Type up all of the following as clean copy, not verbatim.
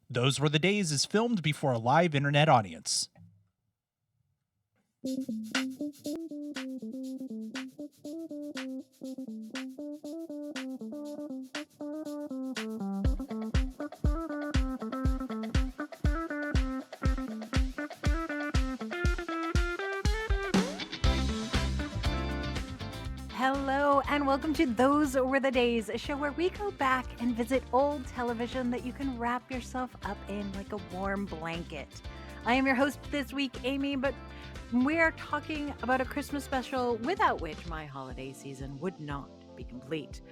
Those Were the Days is filmed before a live internet audience. Hello, and welcome to Those Were the Days, a show where we go back and visit old television that you can wrap yourself up in like a warm blanket. I am your host this week, Amy, but we are talking about a Christmas special without which my holiday season would not be complete.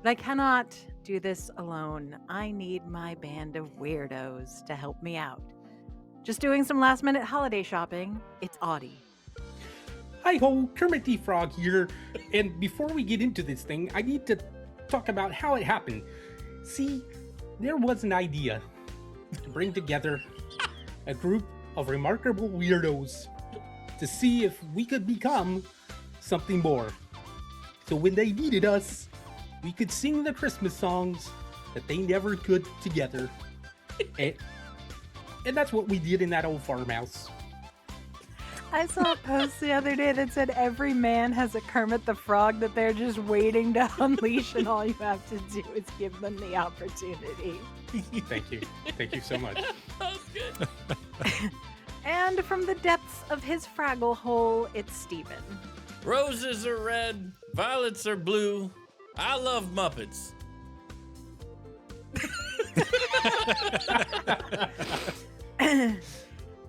But I cannot do this alone. I need my band of weirdos to help me out. Just doing some last-minute holiday shopping, it's Audie. Hi-ho, Kermit the Frog here, and before we get into this thing, I need to talk about how it happened. See, there was an idea to bring together a group of remarkable weirdos to see if we could become something more. So when they needed us, we could sing the Christmas songs that they never could together. And that's what we did in that old farmhouse. I saw a post the other day that said every man has a Kermit the Frog that they're just waiting to unleash, and all you have to do is give them the opportunity. Thank you. Thank you so much. That was good. And from the depths of his Fraggle hole, it's Steven. Roses are red, violets are blue. I love Muppets.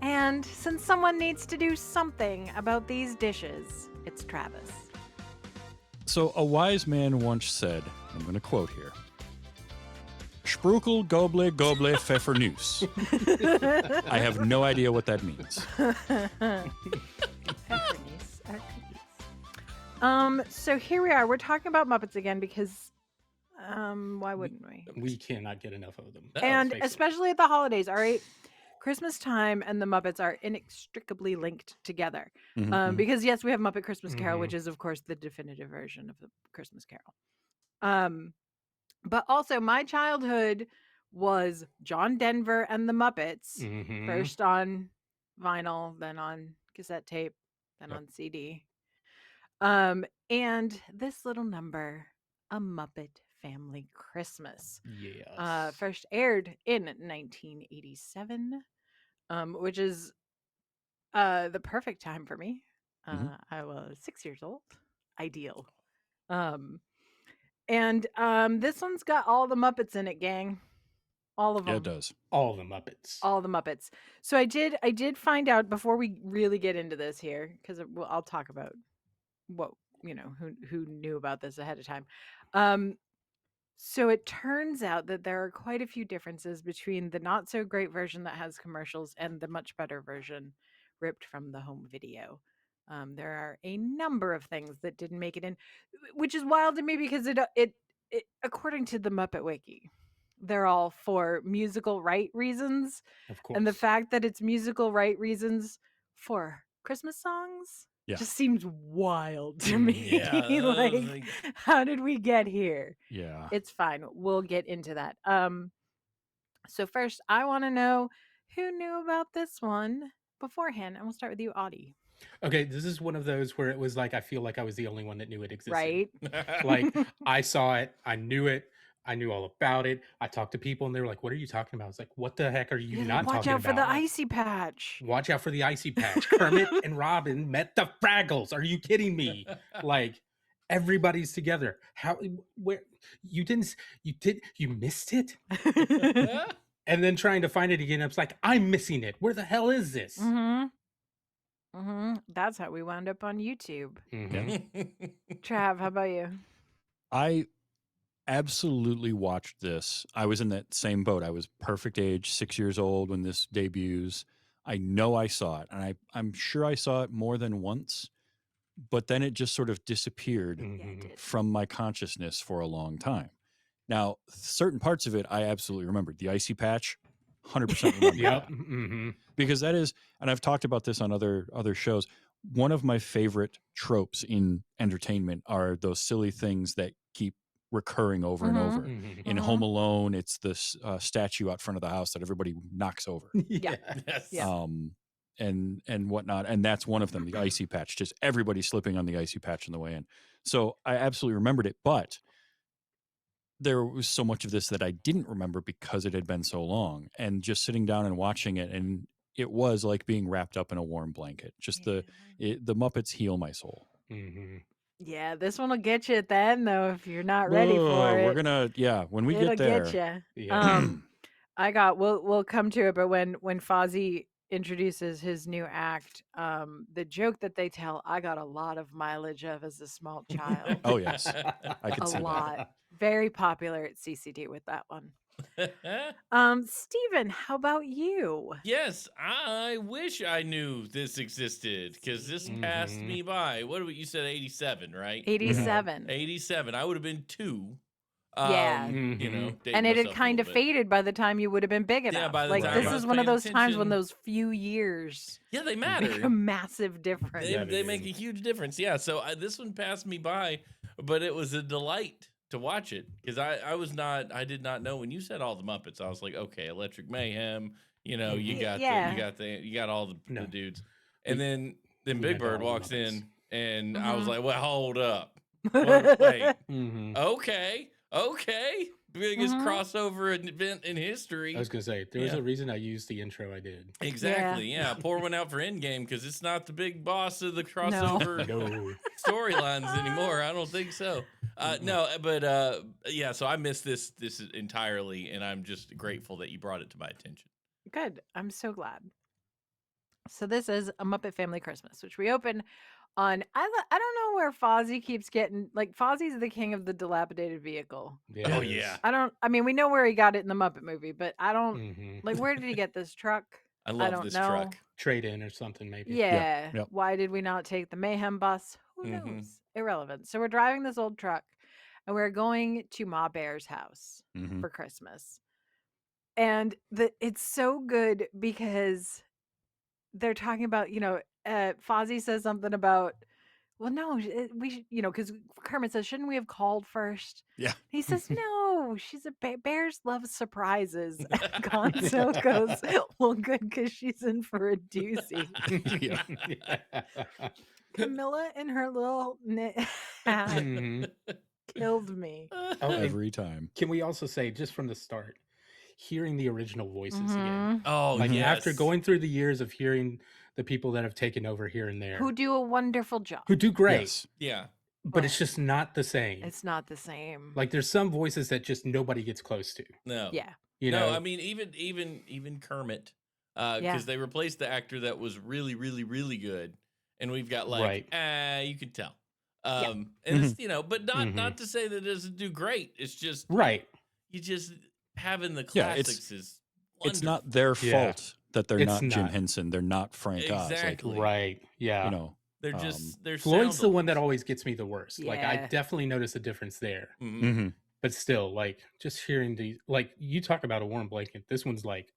And since someone needs to do something about these dishes, it's Travis. So a wise man once said, I'm going to quote here, Sprukel goble goble pfeffernuss. I have no idea what that means. So here we are. We're talking about Muppets again because why wouldn't we? We cannot get enough of them. And Let's face it. especially at the holidays, all right? Christmas time and the Muppets are inextricably linked together. Because yes, we have Muppet Christmas Carol, which is of course the definitive version of the Christmas Carol. But also my childhood was John Denver and the Muppets, first on vinyl, then on cassette tape, then on CD. And this little number, A Muppet Family Christmas. Yes. First aired in 1987, which is the perfect time for me. I was 6 years old. Ideal. And this one's got all the Muppets in it, gang. All of them. Yeah, it does. All the Muppets. All the Muppets. So I did find out before we really get into this here, because I'll talk about what who knew about this ahead of time. So it turns out that there are quite a few differences between the not so great version that has commercials and the much better version ripped from the home video. There are a number of things that didn't make it in, which is wild to me because it according to the Muppet Wiki, they're all for musical right reasons. Of course. And the fact that it's musical right reasons for Christmas songs just seems wild to me. Yeah, like, how did we get here? Yeah. It's fine. We'll get into that. So first, I want to know who knew about this one beforehand, and we'll start with you, Audie. Okay, this is one of those where it was like I feel like I was the only one that knew it existed. Right? Like I saw it, I knew it, I knew all about it. I talked to people and they were like, "What are you talking about?" I was like, "What the heck are you not Watch talking out about?" for the icy patch. Watch out for the icy patch. Kermit and Robin met the Fraggles. Are you kidding me? Like everybody's together. How? Where? You missed it? And then trying to find it again, I was like, I'm missing it. Where the hell is this? That's how we wound up on YouTube. Mhm. Trav, how about you? I absolutely watched this. I was in that same boat. I was perfect age, 6 years old when this debuts. I know I saw it, and I'm sure I saw it more than once, but then it just sort of disappeared Mhm. from my consciousness for a long time. Now, certain parts of it I absolutely remembered. The icy patch, 100% remember Yep. that. Mhm. Because that is, and I've talked about this on other shows, one of my favorite tropes in entertainment are those silly things that keep recurring over and over. Mhm. In Home Alone, it's this statue out front of the house that everybody knocks over. Yeah. Yes. Yeah. And whatnot. And that's one of them, the icy patch, just everybody slipping on the icy patch on the way in. So I absolutely remembered it, but there was so much of this that I didn't remember because it had been so long. And just sitting down and watching it, and it was like being wrapped up in a warm blanket. Just the Muppets heal my soul. Mhm. Yeah, this one will get you at the end though if you're not ready for We're it. gonna, when we It'll get there. get you. Yeah. We'll come to it, but when Fozzie introduces his new act, the joke that they tell, I got a lot of mileage of as a small child. Oh yes, I could A see lot. Very popular at CCD with that one. Steven, how about you? Yes, I wish I knew this existed because this passed Mhm. me by. What you said, 87, right? 87. 87. I would have been 2. Yeah. You know, Mhm. dating And it had myself a kind of little bit. faded by the time you would have been big enough. by the like time this I is was one of paying those times when attention. those few years Yeah, they make matter. a massive difference. They, Yeah, they they make do. a huge difference. Yeah, so this one passed me by, but it was a delight to watch it because I did not know when you said all the Muppets. I was like, okay, Electric Mayhem. You know, you Mhm. got Yeah. you got all the No. dudes, and We- then we Big meant Bird all the walks Muppets. in, and I was Mhm. like, well, hold up, wait, Mhm. okay, biggest Mhm. crossover event in history. I was gonna say there was Yeah. a reason I used the intro I did. Exactly. Yeah. Pour one out for Endgame because it's not the big boss of the No. crossover No. storylines anymore. I don't think so. No, but yeah. So I missed this entirely, and I'm just grateful that you brought it to my attention. Good. I'm so glad. So this is A Muppet Family Christmas, which we open on. I don't know where Fozzie keeps getting, like, Fozzie's the king of the dilapidated vehicle. Yeah, Oh, it is. yeah. I mean, we know where he got it in the Muppet movie, but I don't Mhm. like, where did he get this truck? I love don't this know. truck. Trade in or something maybe. Yeah. Yep. Why did we not take the Mayhem bus? Who Mhm. knows? Irrelevant. So we're driving this old truck and we're going to Ma Bear's house Mhm. for Christmas. And it's so good because they're talking about, Fozzie says something about, well, no, we should, because Kermit says, shouldn't we have called first? Yeah. He says, no, she's a bears love surprises. And Gonzo goes, well, good, because she's in for a doozy. Yeah. Camilla and her little knit hat Mhm. killed me. Oh, and Every time. can we also say just from the start, hearing the original voices again? Mhm. Oh, Like yes. after going through the years of hearing the people that have taken over here and there, Who do a wonderful job. who do great, Yes. Yeah. but it's just not the same. It's not the same. Like there's some voices that just nobody gets close to. No. yeah. You No, know, I mean even Kermit, because Yeah. they replaced the actor that was really, really, really good, and we've got like, you can tell. And it's but not to say that it doesn't do great. It's just right? you just having the Yeah, it's- classics is It's wonderful. not their Yeah. fault that they're It's not Jim not. Henson. They're not Frank Oz. Like, Exactly. Right? Yeah. you know, They're just they're Floyd's the sound one that always gets me the worst. Like I Yeah. definitely notice a difference there. Mhm. mhm. But still, like just hearing the like you talk about a warm blanket. This one's like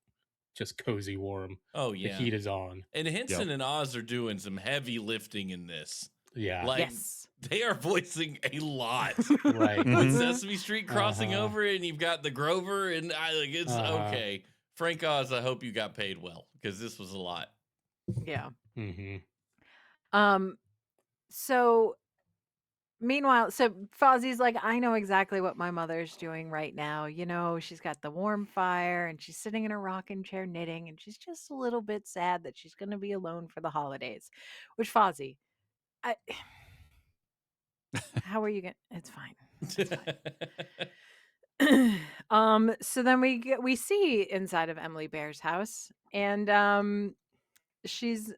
just cozy warm. Oh The yeah. heat is on. And Henson and Oz are doing some heavy lifting in this. Yeah. Like Yes. they are voicing a lot. Right. With Mhm. Sesame Street crossing Uh-huh. over, and you've got the Grover, and it's Uh-huh. okay. Frank Oz, I hope you got paid well because this was a lot. Yeah. Mm-hmm. So meanwhile, so Fozzie's like, I know exactly what my mother's doing right now. She's got the warm fire and she's sitting in a rocking chair knitting, and she's just a little bit sad that she's going to be alone for the holidays. Which Fozzie, how are you going? It's fine. So then we see inside of Emily Bear's house, and she's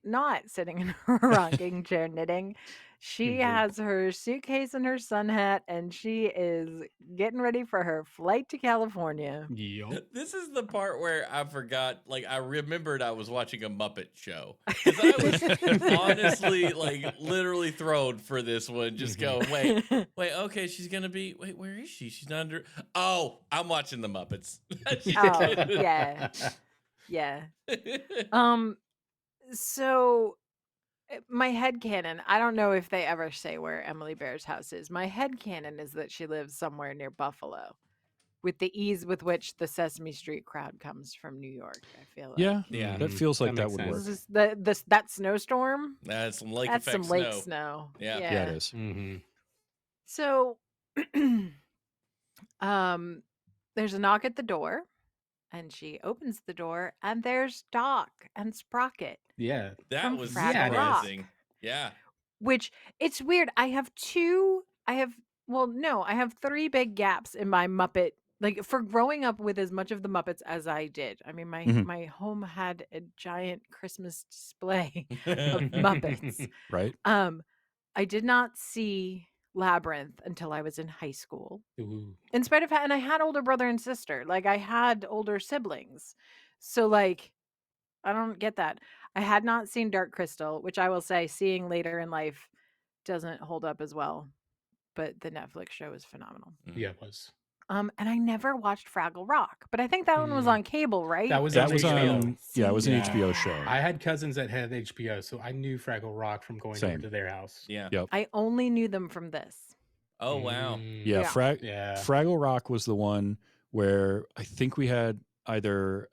not sitting in her rocking chair knitting. She Nope. has her suitcase and her sun hat, and she is getting ready for her flight to California. Yup. This is the part where I forgot, like, I remembered I was watching a Muppet show. Because I was honestly, like, literally thrown for this one. Just going, wait, okay, she's going to be, wait, where is she? She's not under, oh, I'm watching the Muppets. Oh, yeah. Yeah. So my headcanon, I don't know if they ever say where Emily Bear's house is. My headcanon is that she lives somewhere near Buffalo, with the ease with which the Sesame Street crowd comes from New York. I feel like. Yeah, Yeah. that feels like that makes would sense. work. This is that snowstorm. That's some lake That's effect some lake snow. snow. Yeah. Yeah, it is. Mm-hmm. So, there's a knock at the door, and she opens the door, and there's Doc and Sprocket. Yeah. That From was Fraggle Rock. surprising. Yeah. Which it's weird. I have three big gaps in my Muppet. Like for growing up with as much of the Muppets as I did. I mean, Mhm. my home had a giant Christmas display of Muppets. Right? I did not see Labyrinth until I was in high school. Ooh. In spite of and I had older brother and sister. Like I had older siblings. So like I don't get that. I had not seen Dark Crystal, which I will say seeing later in life doesn't hold up as well, but the Netflix show is phenomenal. Yeah, it was. And I never watched Fraggle Rock, but I think that one was on cable, right? That was That on was HBO. on. Yeah, it was an Yeah. HBO show. I had cousins that had HBO, so I knew Fraggle Rock from going over Same. to their house. Yeah. Yep. I only knew them from this. Oh wow. Yeah, Yeah. Yeah. Fraggle Rock was the one where I think we had either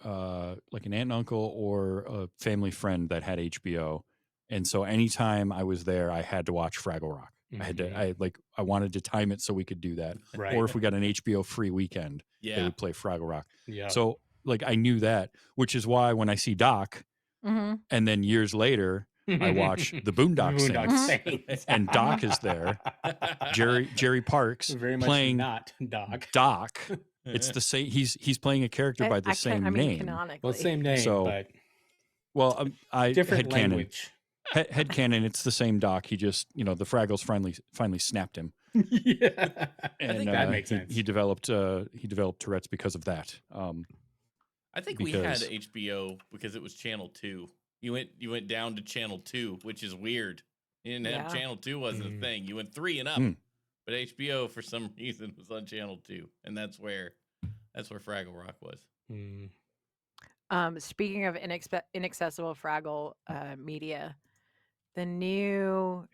like an aunt and uncle or a family friend that had HBO, and so anytime I was there, I had to watch Fraggle Rock. I had to. I wanted to time it so we could do that. Right. Or if we got an HBO free weekend, they Yeah. would play Fraggle Rock. Yeah. So like I knew that, which is why when I see Doc, Mm-hmm. and then years later I watch the Boondock Saints, Saints. and Doc is there. Jerry Parks Very much playing not Doc. Doc. It's the same. He's playing a character by the same name. Canonically. Well, same name, So, but Well, I different headcanon. language. Headcanon. It's the same Doc. He just the Fraggles finally snapped him, Yeah. and think that makes sense. He developed Tourette's because of that. I think we had Because- HBO because it was channel 2. You went down to channel 2, which is weird. You didn't have Yeah. channel 2 wasn't a thing. You went 3 and up. Mm. But HBO for some reason was on channel 2, and that's where Fraggle Rock was. Mm. Speaking of inaccessible Fraggle media, the new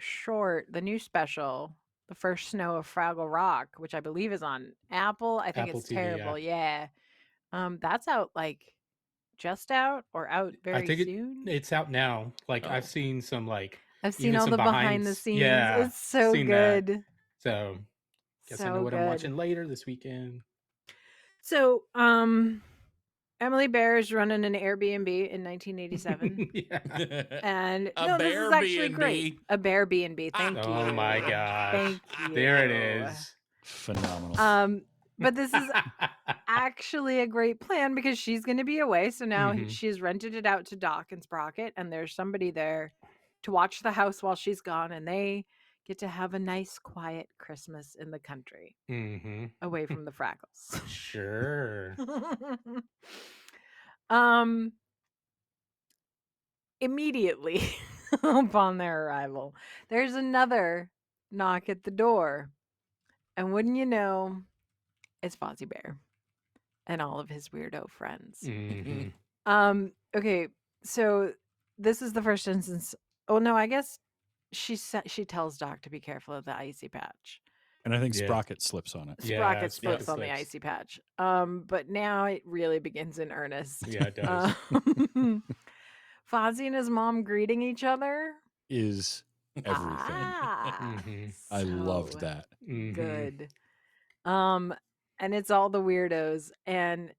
special, The First Snow of Fraggle Rock, which I believe is on Apple. I think Apple it's TV, terrible. Yeah. That's out just out or out very I think soon. it's out now. Like Oh. I've seen some I've seen even all some the behind the scenes. Yeah, It's so seen that. good. So guess I So know what I'm good. watching later this weekend. So, Emily Bear is running an Airbnb in 1987. Yeah. And A no, this is actually Bear-B&B. great. A Bear B&B. Thank you. Oh my gosh. Thank you. There it is. Phenomenal. But this is actually a great plan because she's going to be away. So now Mhm. she's rented it out to Doc and Sprocket, and there's somebody there to watch the house while she's gone, and they get to have a nice, quiet Christmas in the country Mm-hmm. away from the Fraggles. Sure. Immediately upon their arrival, there's another knock at the door. And wouldn't you know, it's Fozzie Bear and all of his weirdo friends. Mm-hmm. Okay, so this is the first instance. Oh no, I guess she tells Doc to be careful of the icy patch. And I think Yeah. Sprocket slips on it. Yeah, Sprocket Sprocket slips on the slips. icy patch. But now it really begins in earnest. Yeah, it does. Fozzie and his mom greeting each other. Is everything. Ah, Mhm. I loved so that. Mhm. Good. And it's all the weirdos. And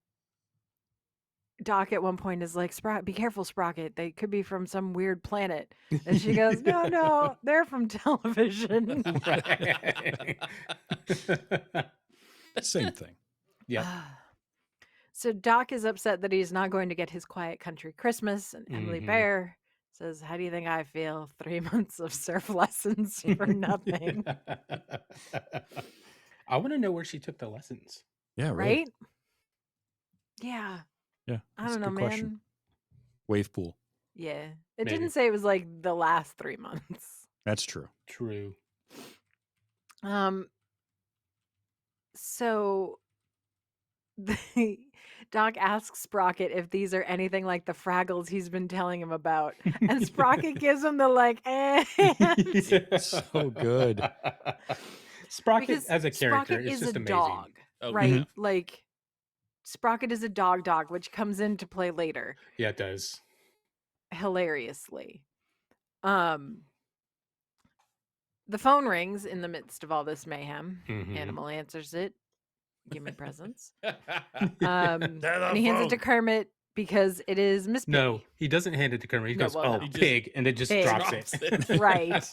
Doc at one point is like, be careful, Sprocket. They could be from some weird planet. And she goes, no, they're from television. Right. Same thing. Yeah. So Doc is upset that he's not going to get his quiet country Christmas. And Emily Mhm. Bear says, how do you think I feel? 3 months of surf lessons for nothing. I want to know where she took the lessons. Yeah, really. Right? Yeah. Yeah. I that's a don't know, good man. question. Wave pool. Yeah. It Maybe. didn't say it was like the last 3 months. That's true. True. So Doc asks Sprocket if these are anything like the Fraggles he's been telling him about. And Sprocket gives him the like, So good. Sprocket because as a character Sprocket is is just a amazing. dog, Oh, right? yeah. Like, Sprocket is a dog, which comes into play later, Yeah, it does. hilariously. The phone rings in the midst of all this mayhem. Mhm. Animal answers it. Give me presents. They're And the he hands it to phone. Kermit because it is Miss Piggy. No, he doesn't hand it to Kermit. He No, goes, well, "Oh, no. He just pig," and then just Pig. drops drops it. it. Right.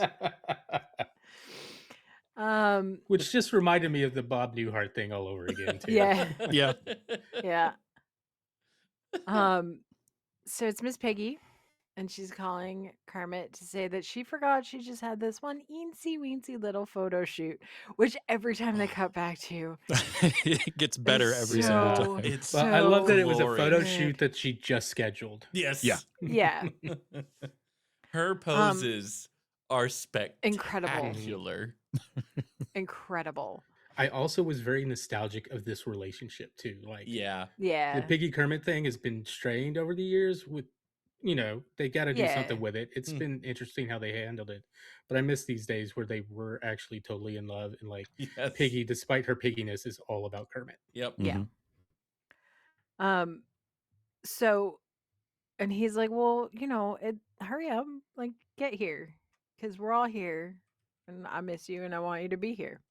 Which just reminded me of the Bob Newhart thing all over again, too. Yeah. Yeah. Yeah. So it's Miss Piggy, and she's calling Kermit to say that she forgot she just had this one eensy weensy little photo shoot, which every time they cut back to It gets better is every single so- time. It's But I love that it was a glorious. photo Good. shoot that she just scheduled. Yes. Yeah. Yeah. Her poses are Incredible. spectacular. Incredible. I also was very nostalgic of this relationship, too. Like, Yeah. Yeah. the Piggy Kermit thing has been strained over the years with, they got to do Yeah. something with it. It's Hmm. been interesting how they handled it. But I miss these days where they were actually totally in love. And like Yes. Piggy, despite her pigginess, is all about Kermit. Yep. Yeah. Mhm. So, and he's like, well, hurry up, like, get here, because we're all here, and I miss you, and I want you to be here.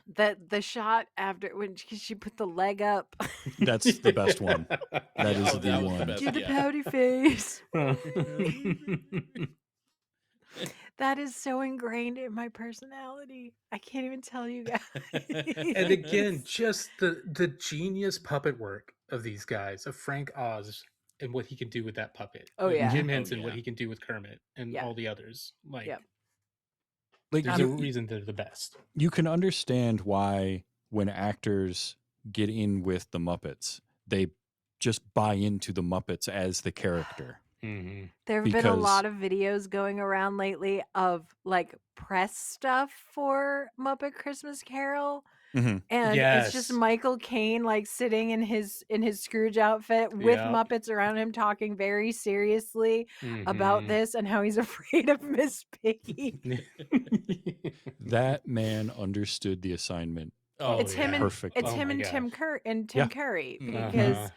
The shot after when she put the leg up, That's the best one. That is Oh, the that was the one. best. do the Yeah. pouty face. And That is so ingrained in my personality. I can't even tell you guys. again, just the genius puppet work of these guys, of Frank Oz and what he can do with that puppet. Oh, and yeah. Jim Oh, Henson, what yeah. he can do with Kermit and Yeah. all the others. Like, Yep. Like there's a you, reason they're the best. you can understand why when actors get in with the Muppets, they just buy into the Muppets as the character. Mm-hmm. There have been a lot Because- of videos going around lately of like press stuff for Muppet Christmas Carol. Mhm. And it's just Yes. Michael Caine like sitting in his Scrooge outfit with Yep. Muppets around him talking very seriously about Mhm. this and how he's afraid of Miss Piggy. That man understood the assignment. Oh, It's him yeah. and Perfectly. it's Oh him my and Tim gosh. Yeah. Curry Mhm. because Uh-huh.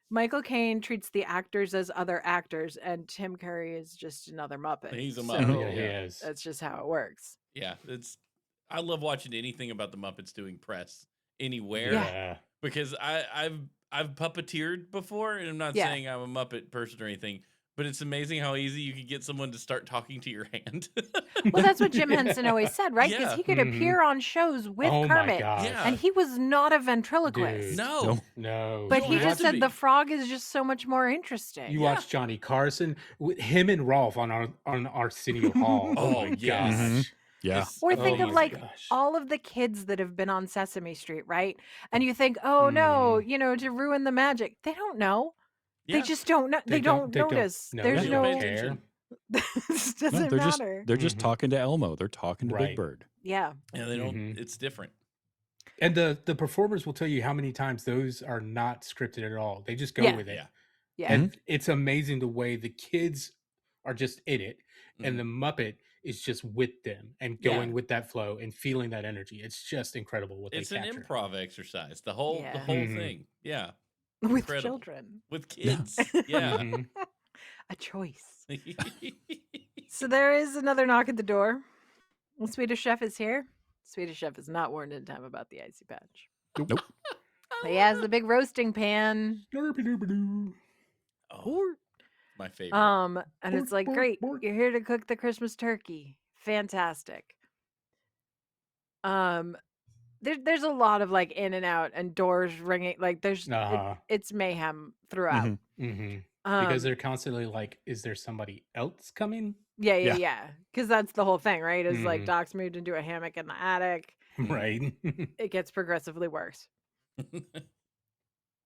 Michael Caine treats the actors as other actors and Tim Curry is just another Muppet. He's a So Muppet, Yeah, he yeah. is. that's just how it works. Yeah. I love watching anything about the Muppets doing press anywhere Yeah. because I've puppeteered before, and I'm not Yeah. saying I'm a Muppet person or anything, but it's amazing how easy you can get someone to start talking to your hand. Well, that's what Jim Henson always said, right? Because Yeah. he could Mhm. appear on shows with Oh my Kermit, gosh. Yeah. and he was not a ventriloquist. Dude. No. No. But You he don't have just to said the be. frog is just so much more interesting. You Yeah. watch Johnny Carson with him and Rolf on Arsenio Hall. Oh, my yes. gosh. Yeah. It's Or think Oh of my like gosh. all of the kids that have been on Sesame Street, right? And you think, oh no, to ruin the magic. They don't know. Yeah. They just don't know. They don't notice. no, There's they don't no. pay attention. This No, doesn't they're matter. just Mhm. talking to Elmo. They're talking to Big Right. Bird. Yeah. And they don't. Mhm. It's different. And the performers will tell you how many times those are not scripted at all. They just go Yeah. with it. Yeah. Yeah. And it's amazing the way the kids are just in it and Mhm. the Muppet is just with them and Yeah. going with that flow and feeling that energy. It's just incredible what It's they an capture. improv exercise. The whole Yeah. Mhm. thing. Yeah. With Incredible. children. With Yeah. kids. Yeah. Mhm. A choice. So there is another knock at the door. The Swedish Chef is here. Swedish Chef is not warned in time about the icy patch. Nope. But he has the big roasting pan. Derpy-doopy-doo. Oh, my favorite. And it's like, Bork, great, bork. you're here to cook the Christmas turkey. Fantastic. There's a lot of like in and out and doors ringing. Like Uh-huh. it's mayhem throughout. Mhm. Mm-hmm. Um, Because they're constantly like, is there somebody else coming? yeah. Yeah. Because that's the whole thing, right? Is like Mhm. Doc's moved into a hammock in the attic. Right. It gets progressively worse.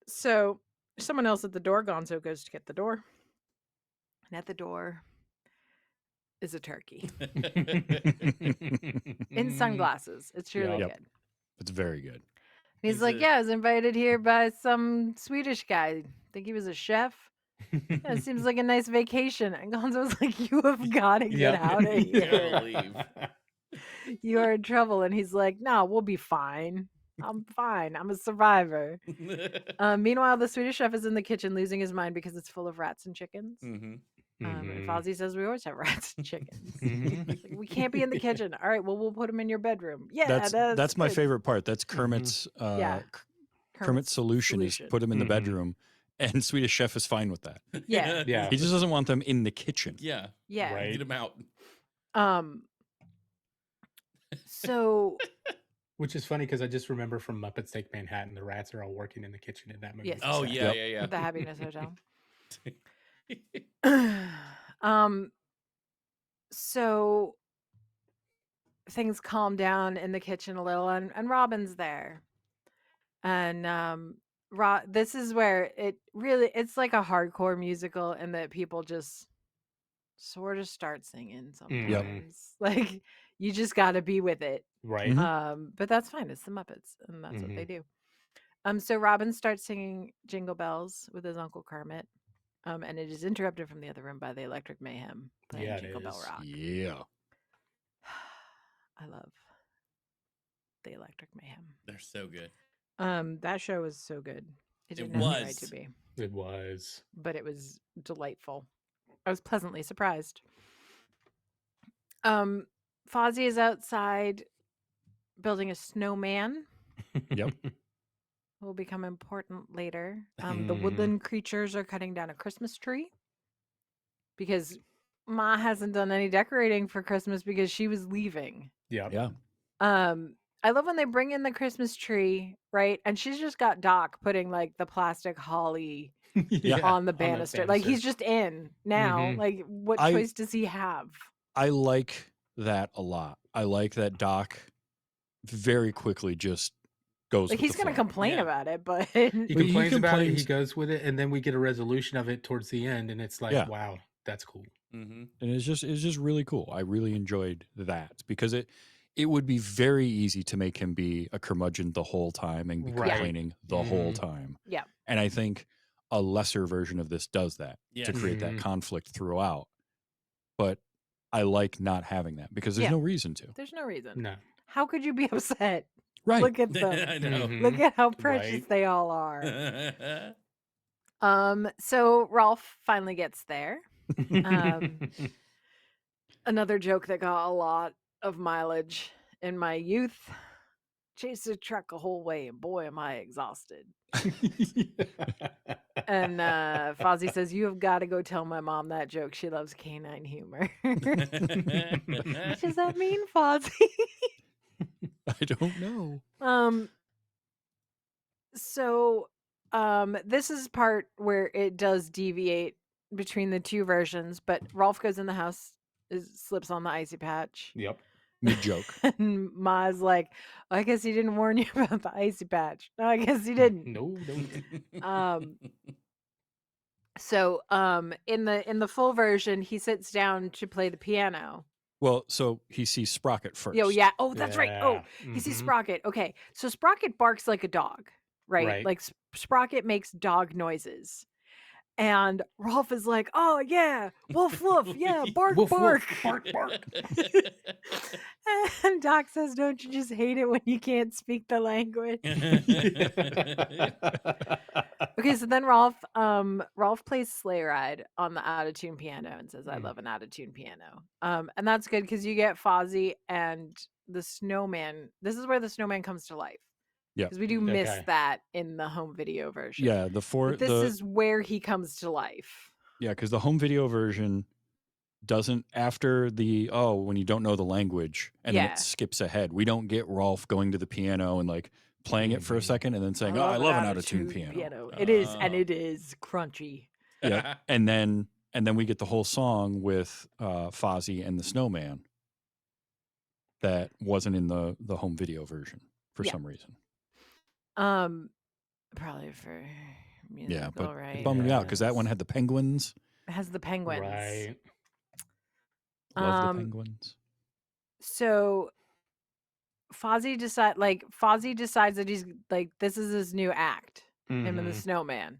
So someone else at the door, Gonzo, goes to get the door. And at the door is a turkey in sunglasses. It's really Yep. good. It's very good. He's like, a- yeah, I was invited here by some Swedish guy. Think he was a chef. Yeah, it seems like a nice vacation. And Gonzo's like, you have got to get Yep. out of You gotta here. leave. You are in trouble. And he's like, no, we'll be fine. I'm fine. I'm a survivor. Meanwhile, the Swedish chef is in the kitchen losing his mind because it's full of rats and chickens. hmm And Fozzie says we always have rats and chickens. Mhm. He's like, we can't be in the kitchen. All right, well, we'll put them in your bedroom. Yeah, That's my good. favorite part. That's Kermit's Yeah. Kermit's solution is put him in the Mhm. bedroom, and Swedish Chef is fine with that. Yeah. Yeah. He just doesn't want them in the kitchen. Yeah. Yeah. Right. Get him out. So Which is funny because I just remember from Muppets Take Manhattan, the rats are all working in the kitchen in that movie. Yes. Oh So- yeah, Yep. yeah, the Happiness Hotel. yeah. So things calm down in the kitchen a little, and Robin's there, and this is where it's like a hardcore musical, and that people just sort of start singing sometimes. Like you just got to be with it. Right. Mhm. But that's fine. It's the Muppets, and that's what they do. So Robin starts singing Jingle Bells with his Uncle Kermit. And it is interrupted from the other room by the Electric Mayhem playing Yeah, it Jingle Bell is. Rock. Yeah. I love the Electric Mayhem. They're so good. That show was so good. It It didn't have any right was. to be, It was. but it was delightful. I was pleasantly surprised. Fozzie is outside building a snowman. Yep. Will become important later. The Mhm. woodland creatures are cutting down a Christmas tree because Ma hasn't done any decorating for Christmas because she was leaving. Yep. Yeah. I love when they bring in the Christmas tree, right? And she's just got Doc putting like the plastic holly Yeah, on the banister. Like he's just in now. Mhm. Like what I- choice does he have? I like that a lot. I like that Doc very quickly just goes. Like with he's the gonna flow. complain Yeah. about it, but He But he complains about it, he complains- goes with it, and then we get a resolution of it towards the end, and it's like, Yeah. wow, that's cool. Mm-hmm. And it's just really cool. I really enjoyed that because it would be very easy to make him be a curmudgeon the whole time and be Right. complaining the whole Mhm. time. Yeah. And I think a lesser version of this does that to Yes. create that Mhm. conflict throughout. But I like not having that because there's Yeah. no reason to. there's no reason. No. How could you be upset? Right. Look at them. I know. Mhm. Look at how precious Right. they all are. So Rolf finally gets there. Another joke that got a lot of mileage in my youth. Chased the truck a whole way, and boy, am I exhausted. And Fozzie says, "You have got to go tell my mom that joke. She loves canine humor." What does that mean, Fozzie? I don't know. So this is part where it does deviate between the two versions, but Rolf goes in the house, slips on the icy patch. Yep. Mid joke. And Ma's like, I guess he didn't warn you about the icy patch. No, I guess he didn't. No, don't. So in the full version, he sits down to play the piano. Well, so he sees Sprocket first. Yo, yeah. Oh, that's right. Oh, Yeah. he sees Mhm. Sprocket. Okay. So Sprocket barks like a dog, right? Right. Like Sprocket makes dog noises. And Rolf is like, oh, yeah, woof, woof, yeah, bark, Woof, woof, bark. bark, bark. And Doc says, don't you just hate it when you can't speak the language? Okay, so then Rolf plays Sleigh Ride on the out-of-tune piano and says, I Mm. love an out-of-tune piano. And that's good because you get Fozzie and the snowman. This is where the snowman comes to life. Yeah. Because we do miss Okay. that in the home video version. Yeah, But this is where he comes to life. Yeah, because the home video version doesn't after the when you don't know the language and then Yeah. it skips ahead. We don't get Rolf going to the piano and like playing it for a Mhm. second and then saying, "Oh, I love an out-of-tune piano." It is, and Oh. it is crunchy. Yeah, and then we get the whole song with Fozzie and the Snowman that wasn't in the home video version for Yeah. some reason. Probably for musical, Yeah, but right? it bummed me out because that Yes. one had the penguins. It has the penguins. Right. Love Um, the penguins. So Fozzie decides that he's like, this is his new act, him and the Mhm. snowman.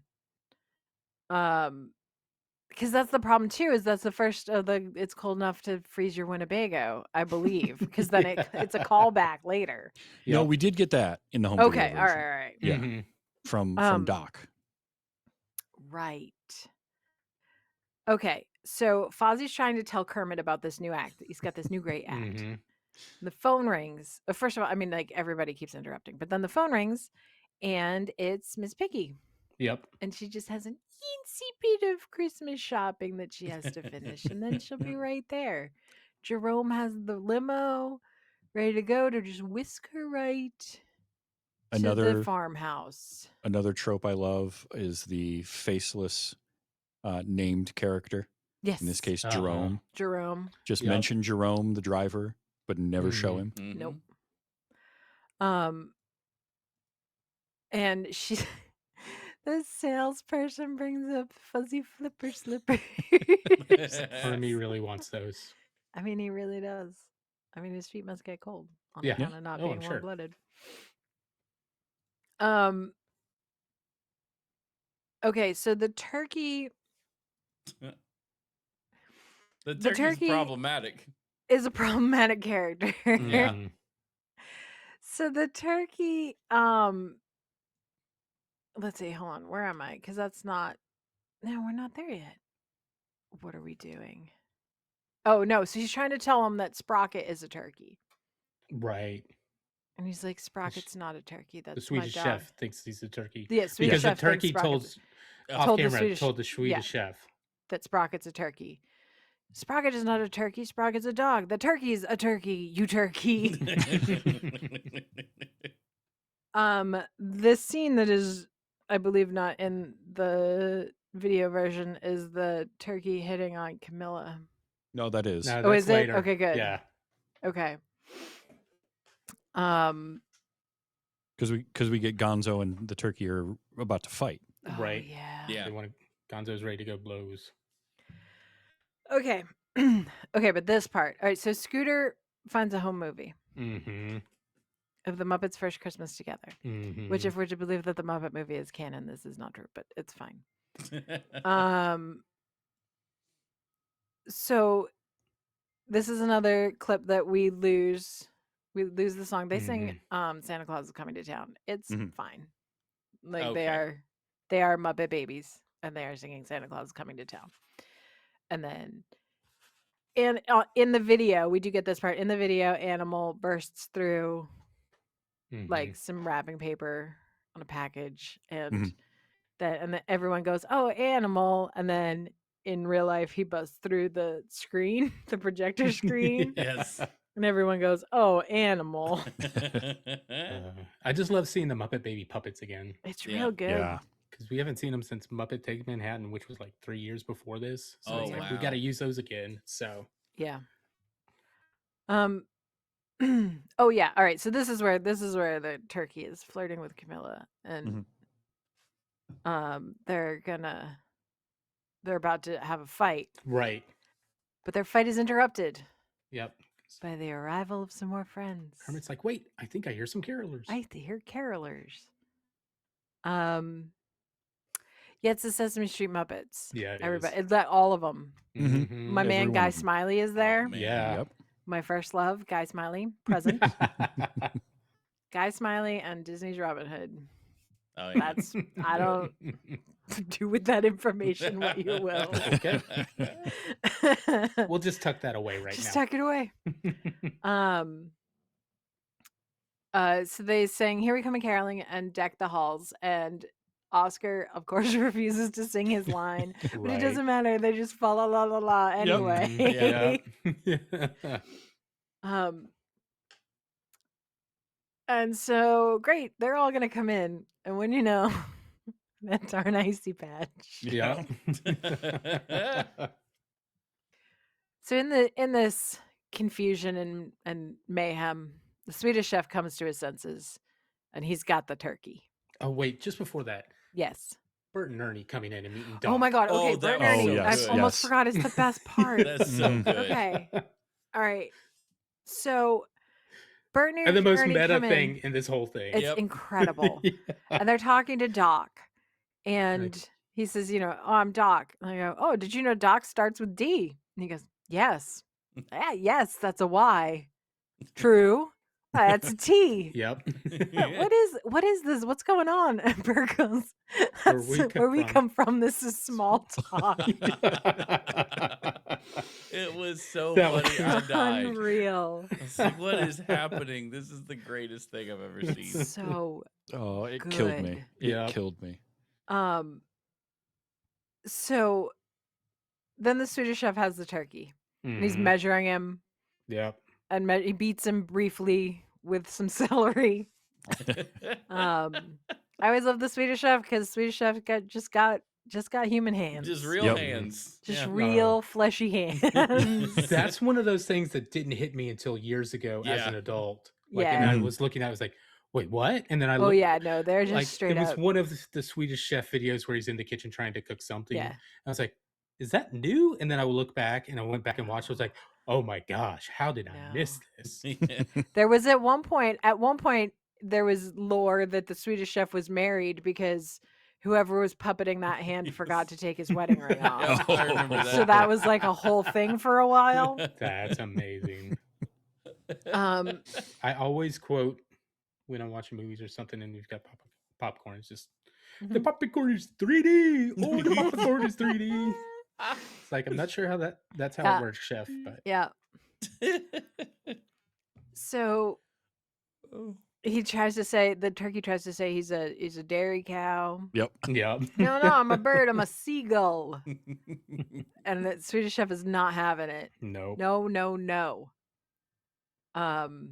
Because that's the problem too, is that's the first of the It's Cold Enough to Freeze Your Winnebago, I believe, because then it's a callback later. No, Yep. we did get that in the home Okay, video all version. right, all right. Yeah, Mhm. from Doc. Right. Okay, so Fozzie's trying to tell Kermit about this new act. He's got this new great act. Mhm. The phone rings. First of all, I mean, like, everybody keeps interrupting, but then the phone rings, and it's Miss Piggy. Yep. And she just has an teensy bit of Christmas shopping that she has to finish, and then she'll be right there. Jerome has the limo ready to go to just whisk her right to the Another farmhouse. another trope I love is the faceless named character. Yes. In this case, Uh-huh. Jerome. Jerome. Just Yep. mention Jerome, the driver, but never show him. Nope. And she, the salesperson brings up fuzzy flipper slippers. Hermie really wants those. I mean, he really does. I mean, his feet must get cold on Yeah. account of not Oh, being I'm sure. warm-blooded. Okay, so the turkey The The turkey's turkey- problematic. is a problematic character. Yeah. Mhm. So the turkey, let's see, hold on, where am I? Because that's not, no, we're not there yet. What are we doing? Oh, no, so he's trying to tell him that Sprocket is a turkey. Right. And he's like, Sprocket's not a turkey. The That's my Swedish dog. chef thinks he's a turkey. Yeah, Swedish Because the chef thinks turkey Sprocket's off told the camera Swedish- told the Swedish yeah. chef. that Sprocket's a turkey. Sprocket is not a turkey. Sprocket's a dog. The turkey's a turkey. You turkey. This scene that is, I believe, not in the video version is the turkey hitting on Camilla. No, that is. No, Oh, that's is it? later. Okay, good. Yeah. Okay. Because we get Gonzo and the turkey are about to fight. Oh, Right. yeah. Yeah. They want Gonzo's ready to go blows. Okay. Okay, but this part. All right, so Scooter finds a home movie Mm-hmm. of the Muppets' First Christmas Together, Mm-hmm. which, if we're to believe that the Muppet movie is canon, this is not true, but it's fine. So this is another clip that we lose. We lose the song. They sing Santa Claus is Coming to Town. It's Mhm. fine. Like Okay. they are Muppet babies and they are singing Santa Claus is Coming to Town. And then in the video, we do get this part. In the video, Animal bursts through like some wrapping paper on a package and then everyone goes, "Oh, Animal." And then in real life he busts through the screen, the projector screen, Yes. and everyone goes, "Oh, Animal." I just love seeing the Muppet Baby puppets again It's Yeah. real good. Yeah. because we haven't seen them since Muppet Take Manhattan, which was like 3 years before this. So Oh, it's like we wow. got to use those again. So Yeah. Oh yeah. All right. So this is where the turkey is flirting with Camilla, and they're about to have a fight, right, but their fight is interrupted yep. by the arrival of some more friends. Kermit's like, wait, I think I hear some carolers. I hear carolers. Yeah, it's the Sesame Street Muppets. Yeah, it Everybody, is. it's that all of them. Mhm. My Every man one Guy of 'em. Smiley is there. man. Yeah. Yep. My first love, Guy Smiley, present. Guy Smiley and Disney's Robin Hood. Oh, yeah. That's I don't do with that information what you will. Okay. We'll just tuck that away right Just now. tuck it away. So they sang "Here We Come a Caroling" and "Deck the Halls," and Oscar, of course, refuses to sing his line, but it Right. doesn't matter. They just fa la la la la anyway. Yeah. And so great, they're all gonna come in, and when you know, that's our icy patch. Yeah. So in this confusion and mayhem, the Swedish chef comes to his senses, and he's got the turkey. Oh wait, just before that, Yes. Bert and Ernie coming in and meeting Doc. Oh my God. Oh, Okay, that Bert was and so Ernie. I good. almost Yes. forgot. It's the best part. That's so good. Okay. All right. So Bert And the most Ernie meta come in. thing in this whole thing. It's Yep. incredible. Yeah. And they're talking to Doc. And he says, oh, I'm Doc. And I go, oh, did you know Doc starts with D? And he goes, yes. Yeah, yes, that's a Y. True. That's a T. Yep. What is this? What's going on? And Bert goes, where we come from. This is small talk. It was so That was funny. I died. Unreal. I was like, what is happening? This is the greatest thing I've ever seen. So Oh, it killed me. good. It killed me. So then the Swedish chef has the turkey. And he's Mhm. measuring him. Yep. And he beats him briefly with some celery. I always love the Swedish chef because Swedish chef just got human hands. Just real Yep. hands. Just Yeah. real fleshy hands. That's one of those things that didn't hit me until years ago as Yeah. an adult. Like, and Yeah. I was looking at it, I was like, wait, what? And then I Oh looked, yeah, no, they're just like, straight it was up. one of the Swedish chef videos where he's in the kitchen trying to cook something. Yeah. I was like, is that new? And then I would look back and I went back and watched. I was like, oh my gosh, how did I miss this? There was at one point there was lore that the Swedish chef was married because whoever was puppeting that hand forgot to take his wedding ring off. I remember that. So that was like a whole thing for a while. That's amazing. Um I always quote when I'm watching movies or something and you've got popcorn. It's just, Mm-hmm. the popcorn is 3D. Oh, the popcorn is 3D. It's like, I'm not sure how that's how Yeah. it works, chef. But yeah. So he tries to say the turkey tries to say he's a dairy cow. Yep. yeah. No, I'm a bird. I'm a seagull. And the Swedish chef is not having it. Nope. No. And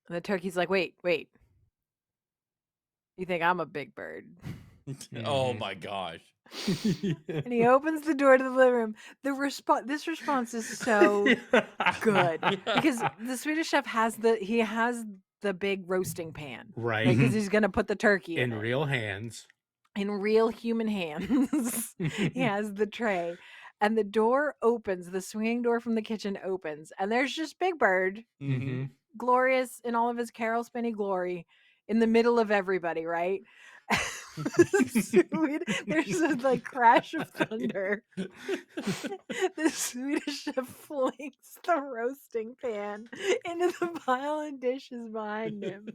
the turkey's like, wait. You think I'm a big bird? Oh my gosh. And he opens the door to the living room. This response is so good because the Swedish chef has the big roasting pan, Right. Because he's gonna put the turkey In in it. real hands. In real human hands. He has the tray, and the door opens. The swinging door from the kitchen opens, and there's just Big Bird, Mm-hmm. glorious in all of his Carol Spinney glory, in the middle of everybody, right? There's a like crash of thunder. The Swedish chef flings the roasting pan into the pile of dishes behind him.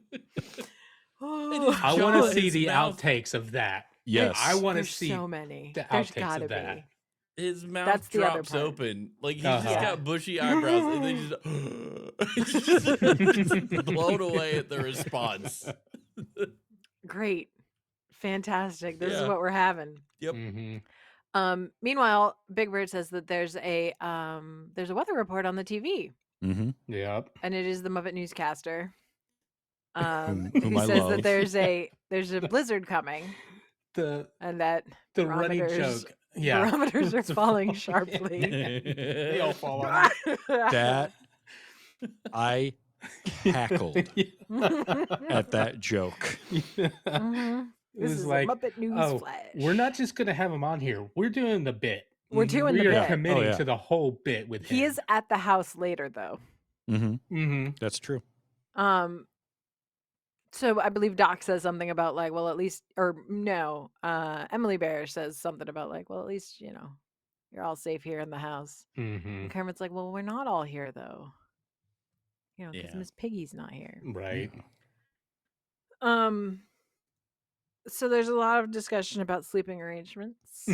Oh, I want to Jaw, see his the mouth. outtakes of that. Yes. I want to there's see so many. the There's outtakes gotta of that. be. His mouth That's the other drops part. open. Like he's Uh-huh. just got bushy eyebrows and then just blown away at the response. Great. Fantastic. This is Yeah. what we're having. Yep. Mm-hmm. Meanwhile, Big Bird says that there's a weather report on the TV, Mm-hmm. Yep. and it is the Muppet newscaster. Whom Who I says love. that there's a blizzard coming, The and that running barometers- joke. Yeah. barometers are It's falling funny. sharply. They all fall on That I cackled it. at that joke. Mhm. It This was is like, a Muppet News oh, Flash. we're not just gonna have him on here. We're doing the bit. We're doing We the are bit. committing Oh, yeah. to the whole bit with him. He is at the house later, though. Mm-hmm. Mm-hmm. That's true. So I believe Doc says something about like, well, at least, or no, Emily Bear says something about like, well, at least you're all safe here in the house. Mm-hmm. And Kermit's like, well, we're not all here though, because Yeah. Miss Piggy's not here. Right. So there's a lot of discussion about sleeping arrangements.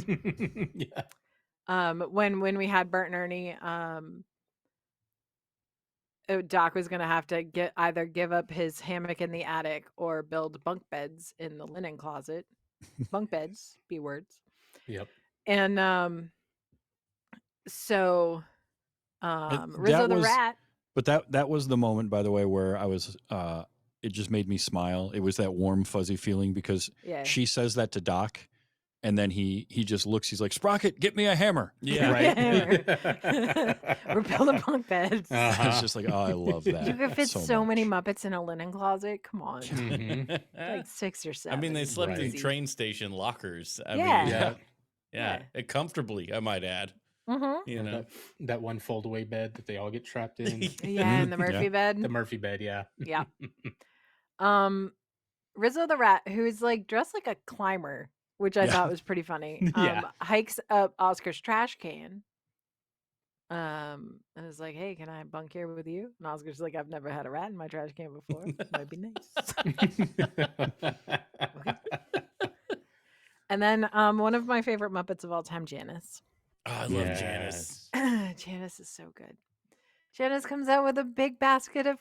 Yeah. When we had Bert and Ernie, Doc was gonna have to either give up his hammock in the attic or build bunk beds in the linen closet. Bunk beds, B words. Yep. And so that Rizzo the was- rat. But that was the moment, by the way, where I was. It just made me smile. It was that warm, fuzzy feeling because Yeah. she says that to Doc, and then he just looks. He's like, "Sprocket, get me a hammer." Yeah. Right. We're building bunk beds. Uh-huh. It's just like, oh, I love that. You could fit so many much. Muppets in a linen closet. Come on. Mhm. Like 6 or 7. I mean, they slept in Right. train station lockers. I Yeah. mean, Yeah. yeah, comfortably, I might add. Mm-hmm. You know, that one foldaway bed that they all get trapped in. Yeah, in the Murphy Yeah. bed. The Murphy bed, yeah. Yeah. Rizzo the rat, who's like dressed like a climber, which I Yeah. thought was pretty funny. Yeah. Hikes up Oscar's trash can. And is like, "Hey, can I bunk here with you?" And Oscar's like, "I've never had a rat in my trash can before. Might be nice." And then one of my favorite Muppets of all time, Janice. oh, I love Janice. Janice is so good. Janice comes out with a big basket of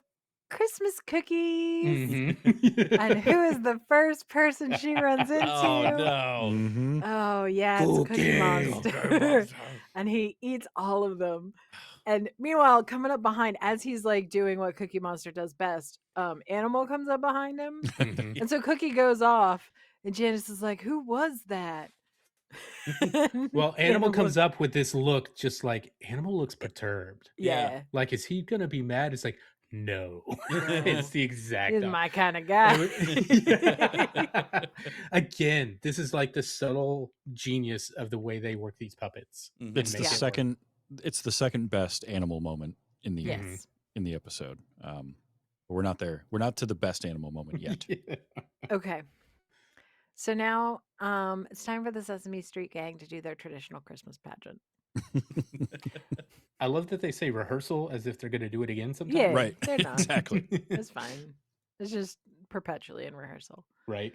Christmas cookies. Mhm. And who is the first person she runs into? Oh no! Mhm. Oh, yeah, it's Cookie Cookie. Monster. And he eats all of them. And meanwhile, coming up behind, as he's like doing what Cookie Monster does best, Animal comes up behind him. Mhm. And so Cookie goes off, and Janice is like, "Who was that?" Well, Animal comes up with this look, just like Animal looks perturbed. Yeah. Like, is he gonna be mad? It's like, no. It's the exact He's opposite. my kind of guy. Again, this is like the subtle genius of the way they work these puppets. Mhm. It's and the make it work. second. It's the second best Animal moment in the Yes. in the episode. But we're not there. We're not to the best Animal moment yet. Okay. So now it's time for the Sesame Street gang to do their traditional Christmas pageant. I love that they say rehearsal as if they're going to do it again sometime. Yeah, Right. they're not. Exactly. It's fine. It's just perpetually in rehearsal. Right.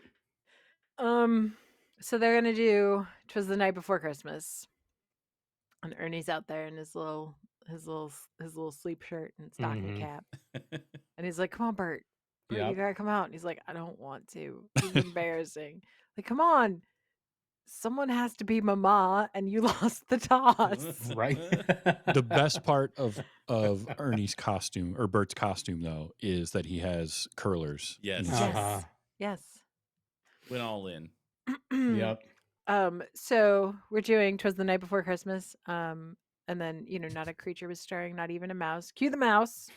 So they're gonna do "'Twas the Night Before Christmas," and Ernie's out there in his little sleep shirt and stocking Mhm. cap, and he's like, "Come on, Bert, you Yep. gotta come out." And he's like, "I don't want to. This is embarrassing. Like, come on, someone has to be Mama, and you lost the toss." Right. The best part of Ernie's costume or Bert's costume though is that he has curlers. in Yes. his hair. Uh-huh. Yes. Went all in. Yep. So we're doing "'Twas the Night Before Christmas," and then not a creature was stirring, not even a mouse. Cue the mouse.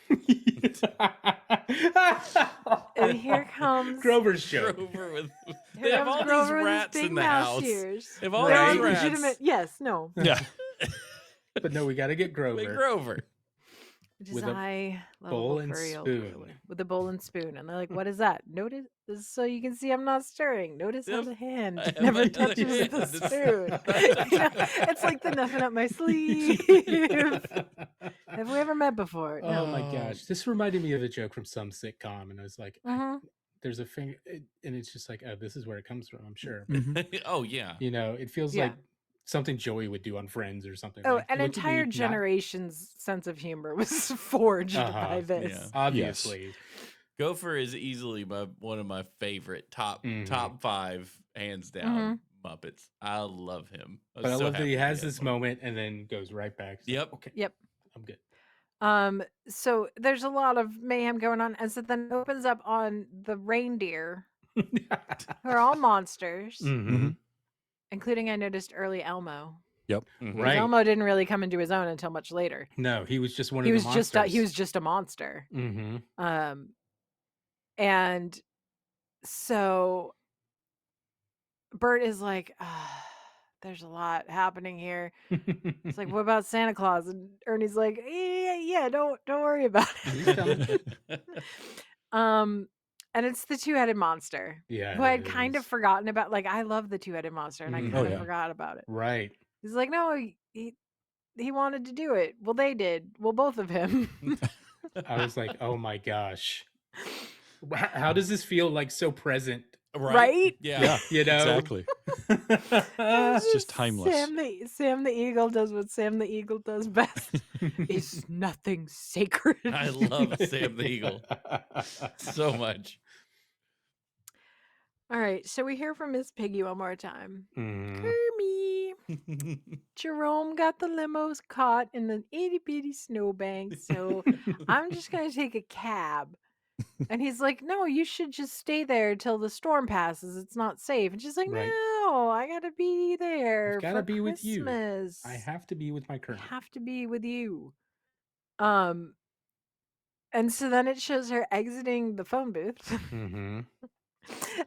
And here comes Grover's joke. Grover with Here they have comes all Grover these with his rats big in the mouse house. ears. They have all They're Right. all these rats. legitimate. Yes, no. Yeah. But no, we got to get Grover. Big Grover. Which is With a I bowl and spoon. with a bowl and spoon, and they're like, "What is that?" Notice this is so you can see I'm not stirring. Notice how Yep. the hand I have never my other touches hand the in the spoon. It's like the nothing up my sleeve. Have we ever met before? Oh No. my gosh. This reminded me of a joke from some sitcom, and I was like, Mhm. there's a finger, and it's just like, oh, this is where it comes from, I'm sure. Mhm. Oh yeah. It feels Yeah. like something Joey would do on Friends or something. Oh, like, an "Look at me, entire not-" generation's sense of humor was forged Uh-huh. by this. Yeah. Obviously. Gopher is easily one of my favorite top Mhm. 5 hands down Muppets. I love him. I was But I so love that happy he has had this one. moment and then goes right back. It's like, Yep. okay. Yep. I'm good. So there's a lot of mayhem going on, and so then it opens up on the reindeer, who are all monsters, Mhm. including I noticed early Elmo. Yep. Mhm. 'Cause Right. Elmo didn't really come into his own until much later. No, he was just one He of was the just monsters. he was just a monster. Mm-hmm. And so Bert is like, there's a lot happening here. It's like, what about Santa Claus? And Ernie's like, yeah, don't worry about He's it. coming. And it's the two-headed monster, Yeah. who I had it kind of is. forgotten about. Like, I love the two-headed monster, and I Mhm. kind Oh, of yeah. forgot about it. Right. He's like, no, he wanted to do it. Well, they did. Well, both of him. I was like, oh my gosh. How does this feel like so present? Right? Yeah. Exactly. It's just timeless. Sam the Eagle does what Sam the Eagle does best. Is nothing sacred. I love Sam the Eagle so much. All right, so we hear from Miss Piggy one more time. Mhm. Kermie, Jerome got the limos caught in the itty bitty snowbank, so I'm just gonna take a cab. And he's like, no, you should just stay there till the storm passes. It's not safe. And she's like, Right. no, I gotta be there. I've gotta for be with you. Christmas. I have to be with my I Kermit. have to be with you. And so then it shows her exiting the phone booth. Mm-hmm.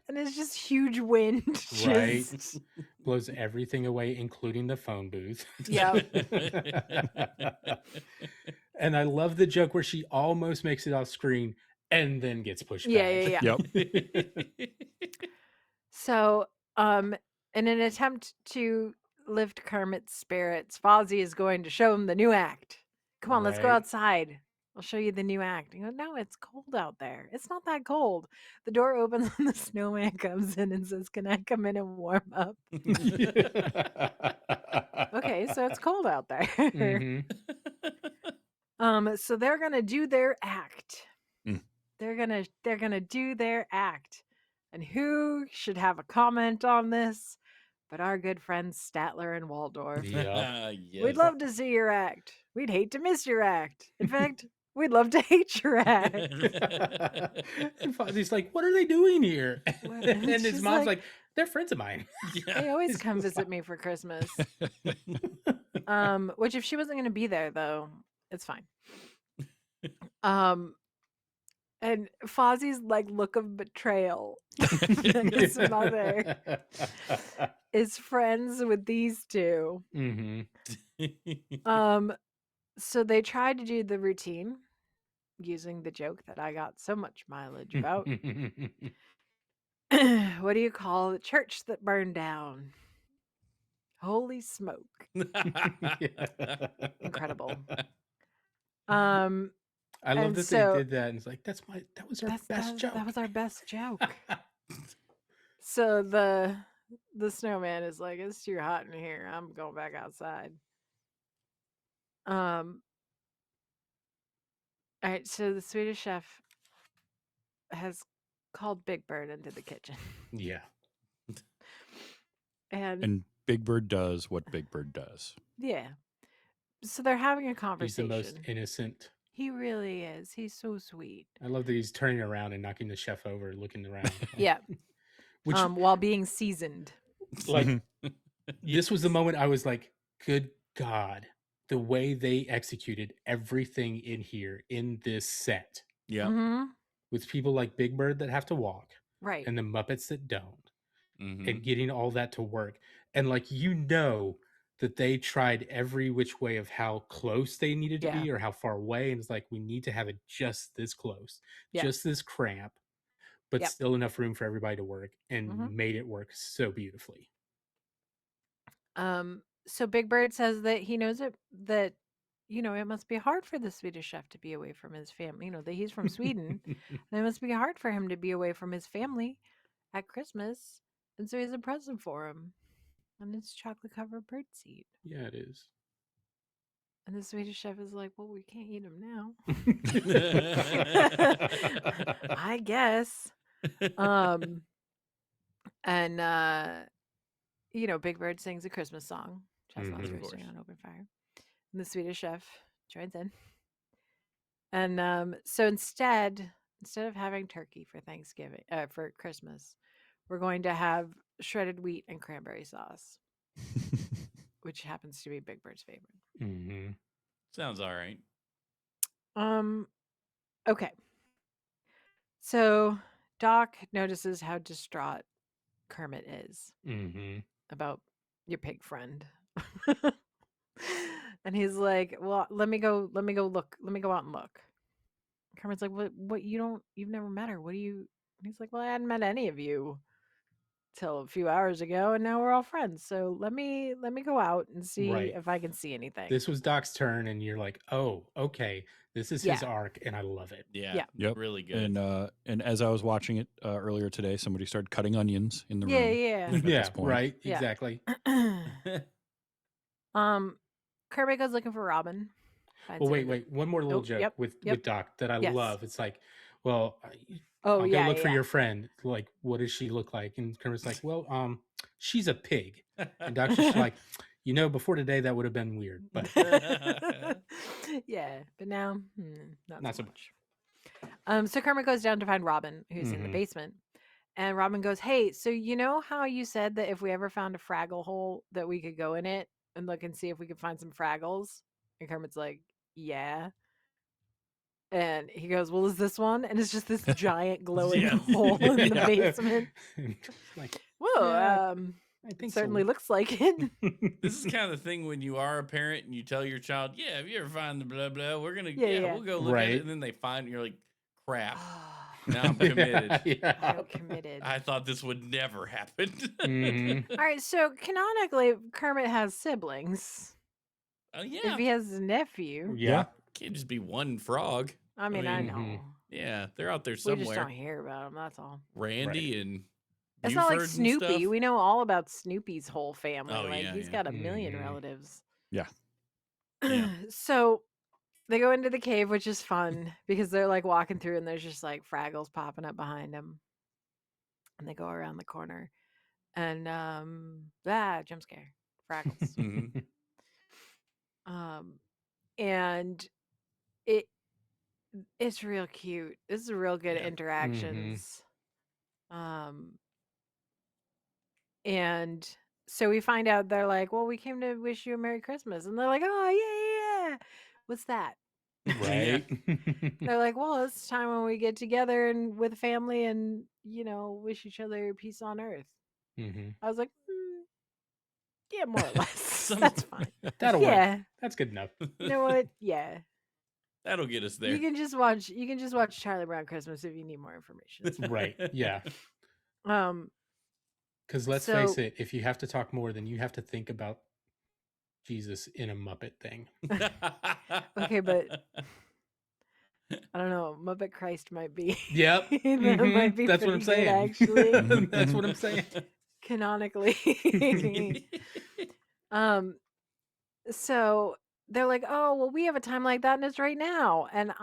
And it's just huge wind. Right. Just blows everything away, including the phone booth. Yep. And I love the joke where she almost makes it off screen and then gets pushed Yeah, back. Yep. So, in an attempt to lift Kermit's spirits, Fozzie is going to show him the new act. Come on, let's go Right. outside. I'll show you the new act. You go, no, it's cold out there. It's not that cold. The door opens and the snowman comes in and says, "Can I come in and warm up?" Okay, so it's cold out there. Mhm. So they're gonna do their act. Mm. They're gonna do their act. And who should have a comment on this but our good friends Statler and Waldorf? Yeah. Yes. We'd love to see your act. We'd hate to miss your act. In fact, we'd love to hate your act. And Fozzie's like, "What are they doing here?" What- And his she's mom's like- like, "They're friends of mine." They always It's come so visit me for Christmas. Which if she wasn't gonna be there though, it's fine. And Fozzie's like look of betrayal that his mother is friends with these two. Mhm. So they tried to do the routine using the joke that I got so much mileage about. What do you call the church that burned down? Holy smoke. Incredible. I love And that so- they did that, and it's like, that was our best joke. That was our best joke. So the snowman is like, "It's too hot in here. I'm going back outside." All right, so the Swedish chef has called Big Bird into the kitchen. Yeah. And Big Bird does what Big Bird does. Yeah. So they're having a He's the conversation. most innocent. He really is. He's so sweet. I love that he's turning around and knocking the chef over, looking around. Yeah. Which, While being seasoned. like, this was the moment I was like, good God, the way they executed everything in here in this set Yeah. Mm-hmm. with people like Big Bird that have to walk Right. and the Muppets that don't, Mhm. and getting all that to work. And like, you know, that they tried every which way of how close they needed to be or how far away. And it's like, we need to have it just this close, Yeah. just this cramp, but Yep. still enough room for everybody to work, and Mhm. made it work so beautifully. So Big Bird says that he knows that it must be hard for the Swedish chef to be away from his family. That he's from Sweden, and it must be hard for him to be away from his family at Christmas. And so he has a present for him, and it's chocolate covered birdseed. Yeah, it is. And the Swedish chef is like, "Well, we can't eat him now." I guess. And Big Bird sings a Christmas song, Chestnuts Mhm. Of roasting course. on open fire. And the Swedish chef joins in. And so instead of having turkey for Thanksgiving, for Christmas, we're going to have shredded wheat and cranberry sauce, which happens to be Big Bird's favorite. Mhm. Sounds all right. Okay. So Doc notices how distraught Kermit is Mhm. about your pig friend. And he's like, "Well, let me go look. Let me go out and look." Kermit's like, "What you've never met her. What do you?" And he's like, "Well, I hadn't met any of you till a few hours ago, and now we're all friends. So let me go out and see Right. if I can see anything." This was Doc's turn, and you're like, oh, okay, this is his Yeah. arc, and I love it. Yeah. Yeah. Yep. Really good. And as I was watching it earlier today, somebody started cutting onions in the Yeah, room. yeah. At Yeah, this point. right. Yeah. Exactly. Kermit goes looking for Robin. finds Well, her. wait. One more little Oh, joke yep, with yep. Doc that I Yes. love. It's like, well, Oh, I'll yeah, go look for yeah. your friend. Like, what does she look like? And Kermit's like, well, she's a pig. And Doc's just like, before today that would have been weird, but Yeah, but now not Not so so much. So Kermit goes down to find Robin, who's in the Mhm. basement, and Robin goes, "Hey, so you know how you said that if we ever found a Fraggle hole that we could go in it and look and see if we could find some Fraggles?" And Kermit's like, "Yeah." And he goes, "Well, is this one?" And it's just this giant glowing Yeah. hole in the Yeah. basement. like, Whoa, Yeah. I think certainly so. looks like it. This is kind of the thing when you are a parent and you tell your child, "Yeah, if you ever find the blah blah, we're gonna Yeah. we'll go look at Right. it," and then they find it, and you're like, "Crap, Ah, now I'm committed." Yeah. I'm committed. I thought this would never happen. Mhm. All right, so canonically, Kermit has siblings. Oh If yeah, he has a nephew, Yeah. can't just be one frog. I mean, I mean, know. Mhm. Yeah, they're out there We just don't somewhere. hear about them. That's all. Randy and It's not like Buford and Snoopy. stuff. We know all about Snoopy's whole family. Oh, Like yeah, he's yeah. got a million Mhm. relatives. Yeah. Yeah. So they go into the cave, which is fun because they're like walking through and there's just like Fraggles popping up behind them. And they go around the corner and jump scare. Fraggles. Mhm. And it's real cute. This is real good Yeah. interactions. And so we find out they're like, well, we came to wish you a Merry Christmas. And they're like, oh, yeah. What's that? Right. They're like, well, it's time when we get together and with family and, wish each other peace on earth. Mhm. I was like, yeah, more or less. Some- That's fine. That'll work. Yeah. That's good enough. You know what? Yeah. That'll get us there. You can just watch Charlie Brown Christmas if you need more information. It's fine. Right. Yeah. Um, Because let's face So- it, if you have to talk more, then you have to think about Jesus in a Muppet thing. Okay, but I don't know. Muppet Christ might be. Yep. That Mhm. might be That's what I'm pretty good, saying. actually, That's what I'm saying. canonically. So they're like, oh, well, we have a time like that, and it's right now. And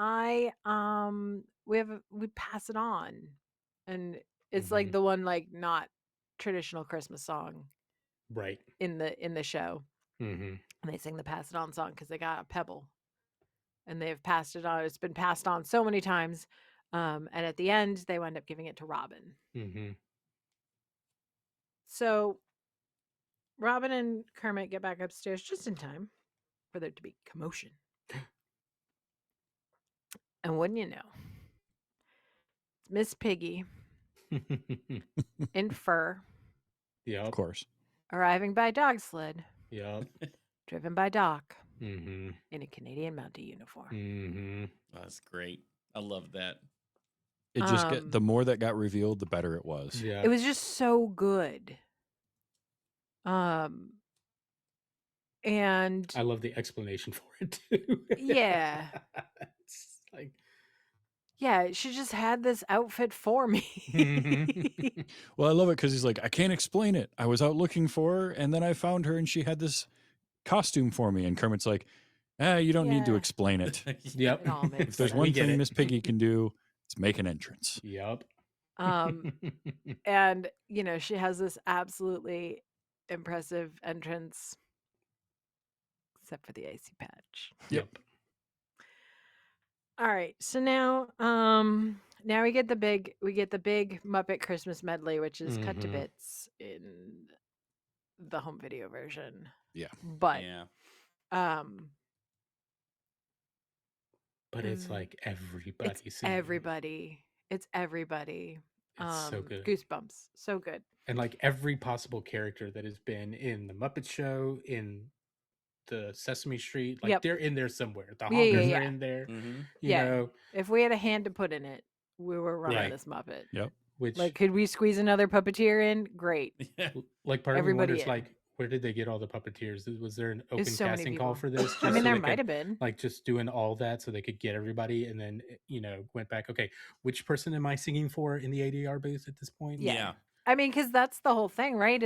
we pass it on, and it's like Mhm. the one like not traditional Christmas song Right. in the show. Hmm. And they sing the pass it on song because they got a pebble and they've passed it on. It's been passed on so many times. And at the end, they wind up giving it to Robin. Hmm. So Robin and Kermit get back upstairs just in time for there to be commotion. And wouldn't you know, it's Miss Piggy in fur Of Yep. course. arriving by dog sled, Yep. driven by Doc Hmm. in a Canadian Mountie uniform. Hmm. That's great. I love that. It just Um, the more that got revealed, the better it was. Yeah. It was just so good. And I love the explanation for it too. Yeah. It's like yeah, she just had this outfit for me. Mhm. Well, I love it because he's like, I can't explain it. I was out looking for her, and then I found her, and she had this costume for me. And Kermit's like, you don't need to Yeah. explain it. Yep. It all makes If there's sense. one We get thing it. Miss Piggy can do, it's make an entrance. Yep. And she has this absolutely impressive entrance, except for the icy patch. Yep. All right, so now we get the big Muppet Christmas medley, which is cut to Mhm. bits in the home video version. Yeah. But Yeah. But it's Mm. like everybody it's singing. everybody. It's everybody. It's so good. Goosebumps. So good. And like every possible character that has been in the Muppet Show, in the Sesame Street, like Yep. they're in there somewhere. The Yeah, honkers yeah, are yeah. in there. Mm-hmm. You Yeah. know, If we had a hand to put in it, we were running Right. this Muppet. Yep. which Like, could we squeeze another puppeteer in? Great. Yeah. like part of me everybody wonders in. like where did they get all the puppeteers? Was there an open so many casting call people. for this? I just mean, so there they might could, have been. like just doing all that so they could get everybody and then went back, okay, which person am I singing for in the ADR booth at this point? Yeah. Yeah. I mean, because that's the whole thing, right?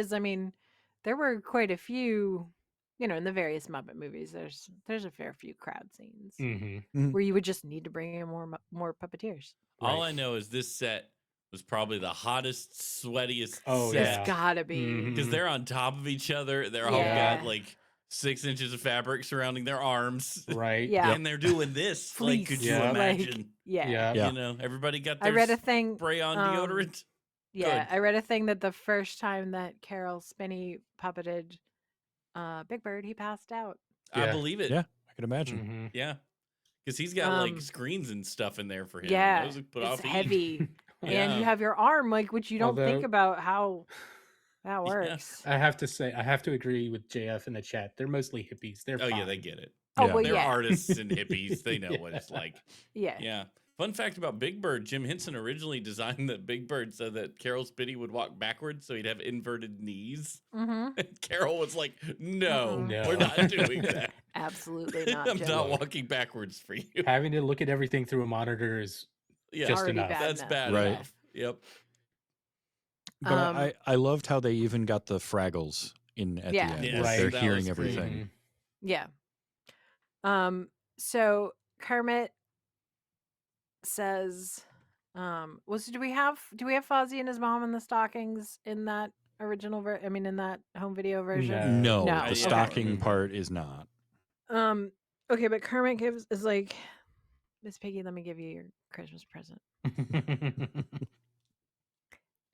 There were quite a few, in the various Muppet movies. There's a fair few crowd scenes Mm-hmm. where you would just need to bring in more puppeteers. All Right. I know is this set was probably the hottest, sweatiest Oh, set yeah. It's gotta be. Mhm. because they're on top of each other. They're all Yeah. got like 6 inches of fabric surrounding their arms, Right. Yeah. and they're doing this. Like, could you Yeah. imagine? Yeah. Yeah. Yeah. You know, everybody got I their read a thing. spray on deodorant. Yeah, Good. I read a thing that the first time that Carol Spinney puppeted Big Bird, he passed out. I Yeah. believe it. Yeah, I can imagine. Mm-hmm. Yeah. Because he's got like Um, screens and stuff in there for him. Yeah, Those would put it's off heat. heavy, and Yeah. you have your arm. Like, which you don't think Although- about how That works. I have to say, I have to agree with JF in the chat. They're mostly hippies. They're Oh fine. yeah, they get it. Oh, Yeah. well, They're yeah. artists and hippies. They know what it's Yeah. like. Yeah. Yeah. Fun fact about Big Bird: Jim Henson originally designed the Big Bird so that Carol Spitty would walk backwards, so he'd have inverted knees. Mm-hmm. And Carol was like, "No, Mm-mm. we're not doing that. Absolutely not. I'm Jim. not Look. walking backwards for you." Having to look at everything through a monitor is Yeah, just Already enough. bad that's enough. bad Right. enough. Yep. But I loved how they even got the Fraggles in at Yeah. the end. Yes, Like, Right. they're that hearing was great. everything. Yeah. So Kermit says, do we have Fozzie and his mom in the stockings in that original in that home video version? No, No. the Okay. stocking remember. part is not. Okay, but Kermit is like, Miss Piggy, let me give you your Christmas present.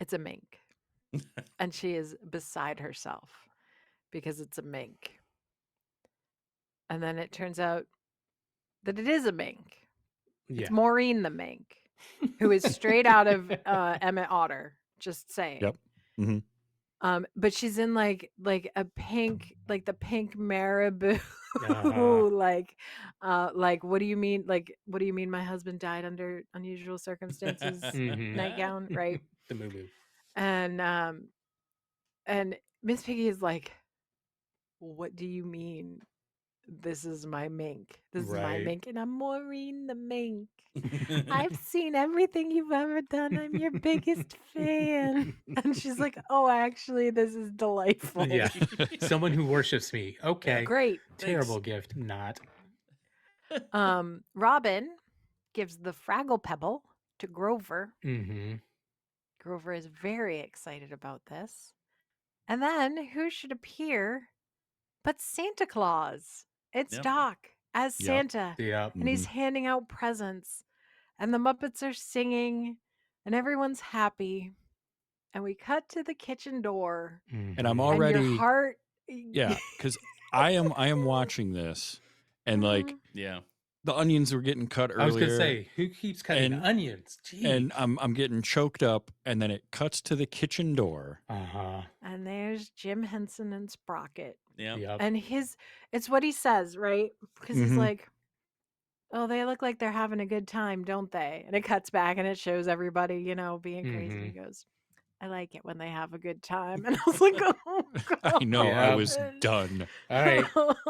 It's a mink. And she is beside herself because it's a mink. And then it turns out that it is a mink. Yeah. It's Maureen the mink, who is straight out of Emmett Otter. Just saying. Yep. Mhm. But she's in like a pink, like the pink marabou, Uh-huh. like what do you mean? Like what do you mean? My husband died under unusual circumstances. Mhm. Nightgown, right? The moo-moo. And Miss Piggy is like, what do you mean? This is my mink. This is my Right. mink, and I'm Maureen the mink. I've seen everything you've ever done. I'm your biggest fan. And she's like, oh, actually, this is delightful. Yeah. Someone who worships me. Okay. Great. Terrible gift. Not. Robin gives the Fraggle Pebble to Grover. Mm-hmm. Grover is very excited about this. And then who should appear but Santa Claus? It's Yep. Doc as Yep. Santa. Yeah. And he's handing out presents. And the Muppets are singing. And everyone's happy. And we cut to the kitchen door. Mm-hmm. And I'm And already your heart. yeah, because I am watching this, and like Mhm. Yeah. the onions were getting cut earlier. I was gonna say, who keeps cutting And- onions? Jeez. and I'm getting choked up, and then it cuts to the kitchen door. Uh-huh. And there's Jim Henson and Sprocket. Yeah. Yep. And it's what he says, right? Because he's Mhm. like, oh, they look like they're having a good time, don't they? And it cuts back and it shows everybody, being crazy. And he goes, I like it when they have a good time. And I was like, oh, God. I know, Yeah. I was done. All right.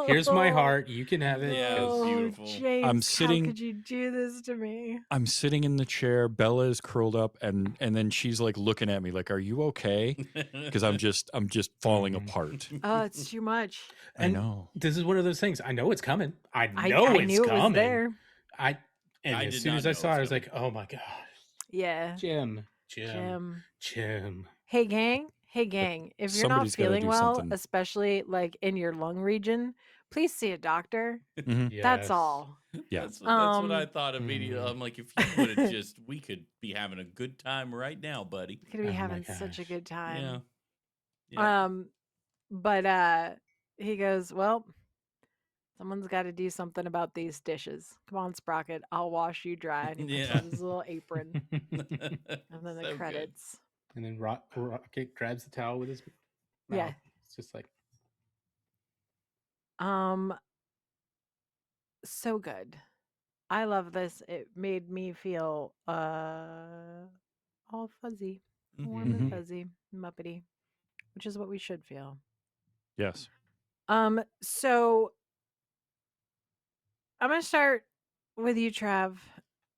Here's my heart. You can have it. Yeah, it was 'cause- beautiful. James, sitting- how could you do this to me? I'm sitting in the chair. Bella is curled up, and then she's like looking at me like, "Are you okay?" Because I'm just falling Mhm. apart. Oh, it's too much. I And know. This is one of those things. I know it's coming. I I know it's knew coming. it was there. And I as did soon not as I know it saw it, I was was like, oh my gosh. Yeah. Jim. Jim. Hey, gang. If you're not Somebody's gotta feeling do well, something. especially like in your lung region, please see a doctor. Mhm. That's Yes. all. Yeah. That's what I Um, thought immediately. Mhm. I'm like, if you would have just, we could be having a good time right now, buddy. Could be Oh my having such a gosh. good time. Yeah. Yeah. But he goes, well, someone's got to do something about these dishes. Come on, Sprocket, I'll wash you dry. And he puts Yeah. on his little apron, and then the So good. credits. And then Rocket grabs the towel with his mouth. Yeah. It's just like, So good. I love this. It made me feel all fuzzy, warm Mhm. and fuzzy, muppety, which is what we should feel. Yes. So I'm gonna start with you, Trav.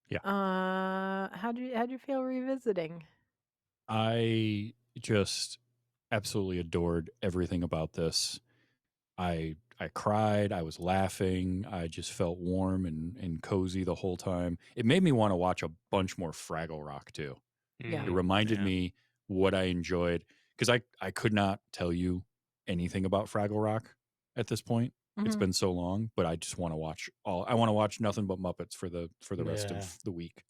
Yeah. How'd you feel revisiting? I just absolutely adored everything about this. I cried. I was laughing. I just felt warm and cozy the whole time. It made me want to watch a bunch more Fraggle Rock too. Yeah. It reminded Yeah. me what I enjoyed because I could not tell you anything about Fraggle Rock at this point. It's Mhm. been so long, but I just want to watch I want to watch nothing but Muppets for the rest Yeah. of the week.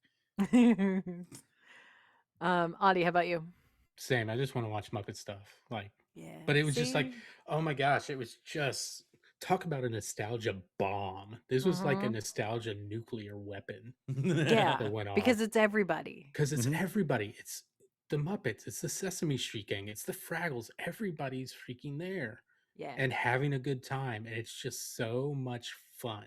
Audie, how about you? same. I just want to watch Muppet stuff. Like, Yeah. but it was just like, see? oh my gosh, it was just talk about a nostalgia bomb. This was like a Mhm. nostalgia nuclear weapon Yeah, that went off. because it's everybody. Because it's Mhm. everybody. It's the Muppets, it's the Sesame Street gang, it's the Fraggles. Everybody's freaking there Yeah. and having a good time, and it's just so much fun.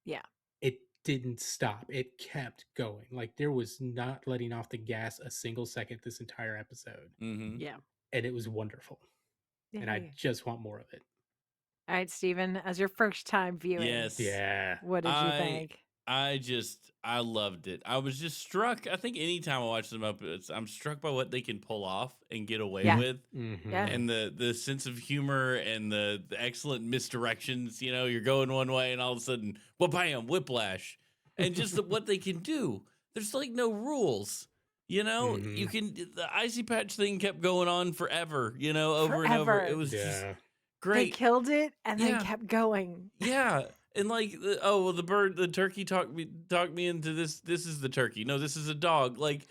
Yeah. It didn't stop. It kept going. Like there was not letting off the gas a single second this entire episode, Mm-hmm. Yeah. and it was wonderful. And I Yay. just want more of it. All right, Stephen, as your first time viewing, Yes. Yeah. what did you think? I loved it. I was just struck. I think anytime I watch the Muppets, I'm struck by what they can pull off and get away Yeah. with. Mhm. Yeah. And the sense of humor and the excellent misdirections. You know, you're going one way and all of a sudden, bam, whiplash. And just what they can do. There's like no rules. You know, you Mhm. can, the icy patch thing kept going on forever, you know, over and over. Forever. It was just Yeah. They great. killed it and then Yeah. kept going. Yeah, and like, the turkey talked me into this. This is the turkey. No, this is a dog. Like,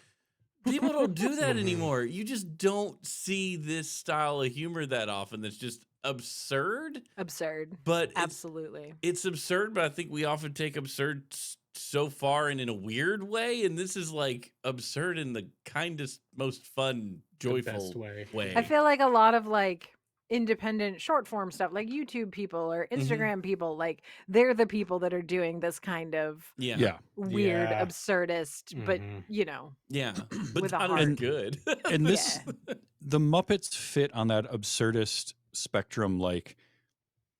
people don't do that Mhm. anymore. You just don't see this style of humor that often. That's just absurd. Absurd. But Absolutely. it's absurd. But I think we often take absurd so far and in a weird way. And this is like absurd in the kindest, most fun, The best joyful way. way. I feel like a lot of like independent short form stuff, like YouTube people or Mhm. Instagram people, like they're the people that are doing this kind of Yeah, Yeah. weird, Yeah. absurdist, but Mhm. you know, yeah. But With a not as heart. good. And this, Yeah. the Muppets fit on that absurdist spectrum, like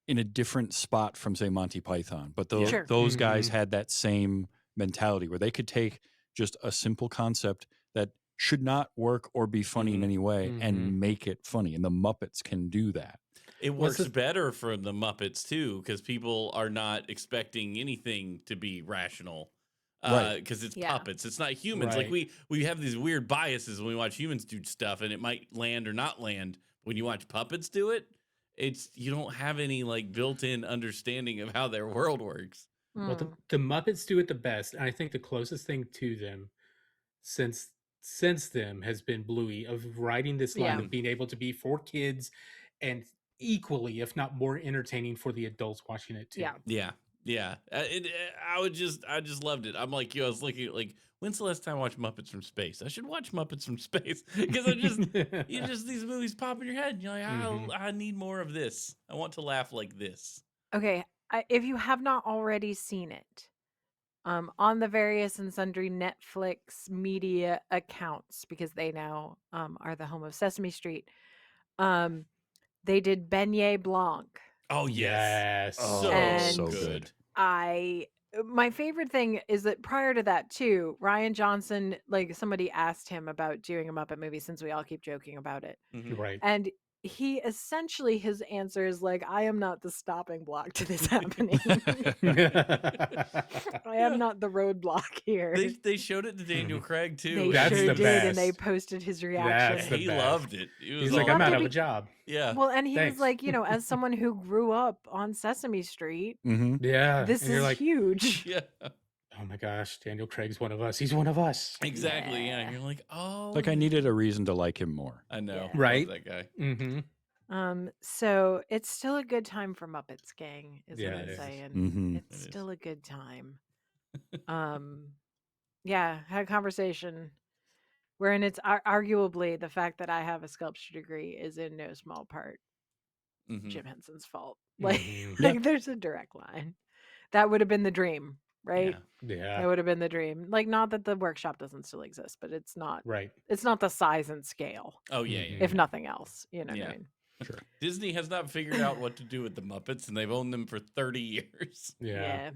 in a different spot from, say, Monty Python. But Yeah. Sure. those guys Mhm. had that same mentality where they could take just a simple concept that should not work or be funny in Mhm. any way Mhm. and make it funny. And the Muppets can do that. It What's works the- better for the Muppets too, because people are not expecting anything to be rational. Right. Because it's Yeah. puppets, it's not humans. Like Right. we have these weird biases when we watch humans do stuff, and it might land or not land. When you watch puppets do it, it's you don't have any like built-in understanding of how their world works. Well, Mm. the Muppets do it the best, and I think the closest thing to them since them has been Bluey of writing this line Yeah. of being able to be for kids and equally, if not more entertaining for the adults watching it too. Yeah. Yeah, yeah. I just loved it. I'm like you. I was looking at like, when's the last time I watched Muppets from Space? I should watch Muppets from Space because I just you just these movies pop in your head and you're like, Mhm. I need more of this. I want to laugh like this. Okay. If you have not already seen it, on the various and sundry Netflix media accounts, because they now are the home of Sesame Street, they did Beignet Blanc. Oh yes, Yes. so And- so good. good. My favorite thing is that prior to that too, Ryan Johnson, like somebody asked him about doing a Muppet movie, since we all keep joking about it. Mhm. Right. And he essentially, his answer is like, I am not the stopping block to this happening. I am not the roadblock here. They showed it to Daniel Craig too. They That's sure the did, and they best. posted his That's reaction. the He best. loved it. He was He's like, Well, I'm loved out it of a job. yeah. Well, and he Thanks. was like, as someone who grew up on Sesame Street, Hmm. Yeah. this and you're is like, huge. Yeah, oh my gosh, Daniel Craig's one of us. He's one of us. exactly. Yeah, Yeah. you're like, oh, Like I needed a reason to like him more. I know, Yeah. Love Right. that guy. Mm-hmm. So it's still a good time for Muppets, gang, is Yeah, what it I'm is. saying. Mhm. It's It is. still a good time. Yeah, had a conversation wherein it's arguably the fact that I have a sculpture degree is in no small part Mhm. Jim Henson's fault. Like, Mhm. like there's a direct line. That would have been the dream, right? Yeah. Yeah. That would have been the dream. Like, not that the workshop doesn't still exist, but it's not Right. the size and scale, Oh yeah, Mhm. yeah. if nothing else. You know what Yeah. I mean? Sure. Disney has not figured out what to do with the Muppets, and they've owned them for 30 years. Yeah.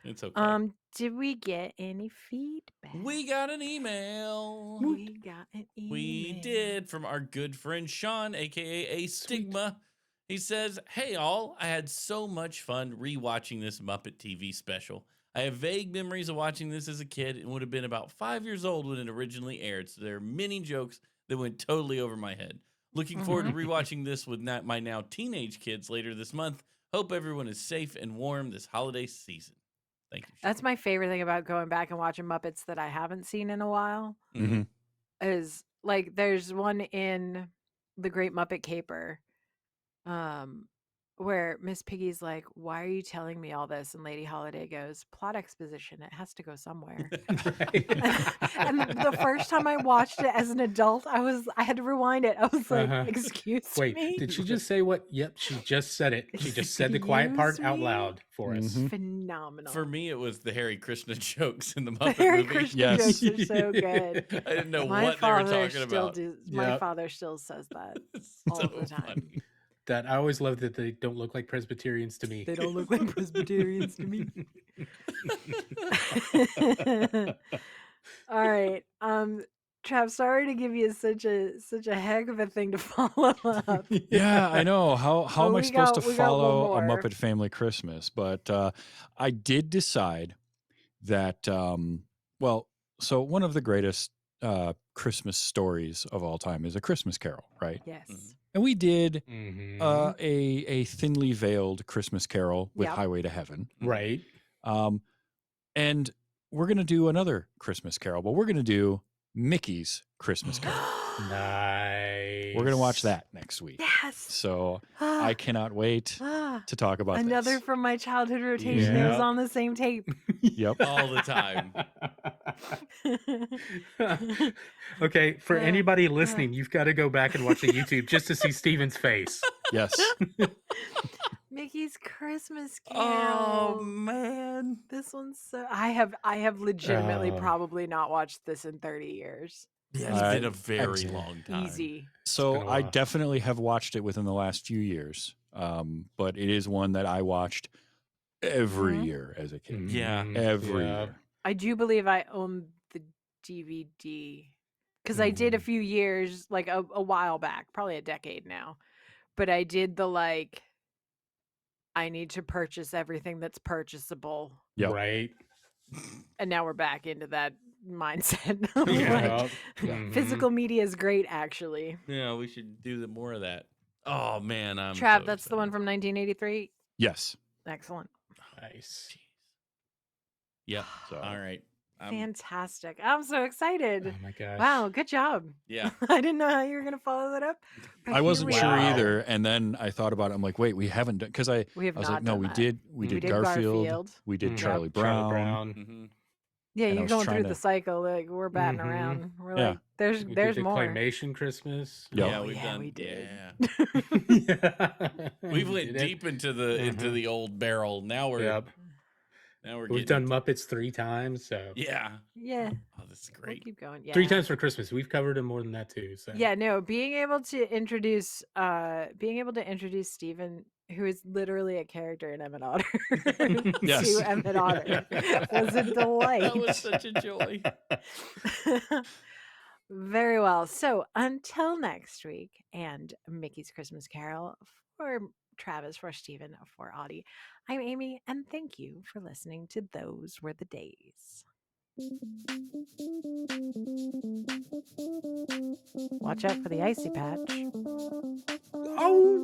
It's okay. Did we get any feedback? We got an email. We got an email. We did from our good friend Sean, aka A Stigma. He says, "Hey all, I had so much fun rewatching this Muppet TV special. I have vague memories of watching this as a kid and would have been about 5 years old when it originally aired, so there are many jokes that went totally over my head. Looking forward to rewatching this with my now teenage kids later this month. Hope everyone is safe and warm this holiday season. Thank you." That's my favorite thing about going back and watching Muppets that I haven't seen in a while. Mhm. Is like there's one in The Great Muppet Caper, where Miss Piggy's like, "Why are you telling me all this?" And Lady Holiday goes, "Plot exposition. It has to go somewhere." And the first time I watched it as an adult, I had to rewind it. I was like, Uh-huh. "Excuse Wait, me." did she just say what? Yep, she just said it. She just said the quiet part Excuse out me? loud for us. Mhm. Phenomenal. For me, it was the Harry Krishna jokes in the the Muppet Harry movie. Krishna Yes. jokes are so good. I didn't know My what they were father talking still about. my Yep. father still says that It's all so the time. funny. That I always love that they don't look like Presbyterians to me. They don't look like Presbyterians to me. All right. Trav, sorry to give you such a heck of a thing to follow up. Yeah, I know. How But am I we supposed got- to we got one follow A more. Muppet Family Christmas? But I did decide that, well, so one of the greatest Christmas stories of all time is A Christmas Carol, right? Yes. Mhm. And we did Mhm. a thinly veiled Christmas Carol with Yep. Highway to Heaven. Right. And we're going to do another Christmas Carol, but we're going to do Mickey's Christmas Carol. Nice. We're going to watch that next week. Yes. So I cannot wait to talk about Another this. from my childhood rotation. It was Yep. on the same tape. Yep. All the time. Okay, for anybody listening, you've got to go back and watch the YouTube just to see Steven's face. Yes. Mickey's Christmas Oh Carol. man. This one's so I have legitimately Oh. probably not watched this in 30 years. Yeah, it's been a very Easy. long time. Easy. So been a I while. definitely have watched it within the last few years. But it is one that I watched every Mhm. year as a kid. Yeah. Mhm. Every Yeah. year. I do believe I own the DVD because I did a Mhm. few years, like a while back, probably a decade now. But I did the like, I need to purchase everything that's purchasable, Yep. Right. and now we're back into that mindset. I'm Yeah. like, Mhm. physical media is great, actually. Yeah, we should do more of that. Oh man, I'm Trav, so that's the one excited. from 1983. Yes. Excellent. Nice. Yep. So All right. Fantastic. I'm so excited. Oh my gosh. Wow, good job. Yeah. I didn't know how you were going to follow that up. but I here wasn't we sure are. Wow. either. And then I thought about it. I'm like, wait, we haven't done because I We have was not like, no, done we that. did We did Garfield, Garfield. we did Mhm. Charlie Yep, Brown. Mm-hmm. Yeah, And I you're was going trying through to- the cycle. Like we're batting Mhm. around. We're Yeah. like, there's We there's did the more. claymation Christmas. Yep. Yeah, Oh, we've yeah, done. we did. Yeah. Yeah. We've We went did it. deep into the old barrel. Now we're Yep. getting We've done into- Muppets 3 times, so Yeah. Yeah, Oh, this is we'll great. keep going. Yeah. 3 times for Christmas. We've covered them more than that too. So Yeah, no, being able to introduce Stephen, who is literally a character in Emmett Otter, Yes. to Emmett Otter was a delight. That was such a joy. Very well. So until next week and Mickey's Christmas Carol, for Travis, for Stephen, for Audie, I'm Amy, and thank you for listening to Those Were the Days. Watch out for the icy patch. Oh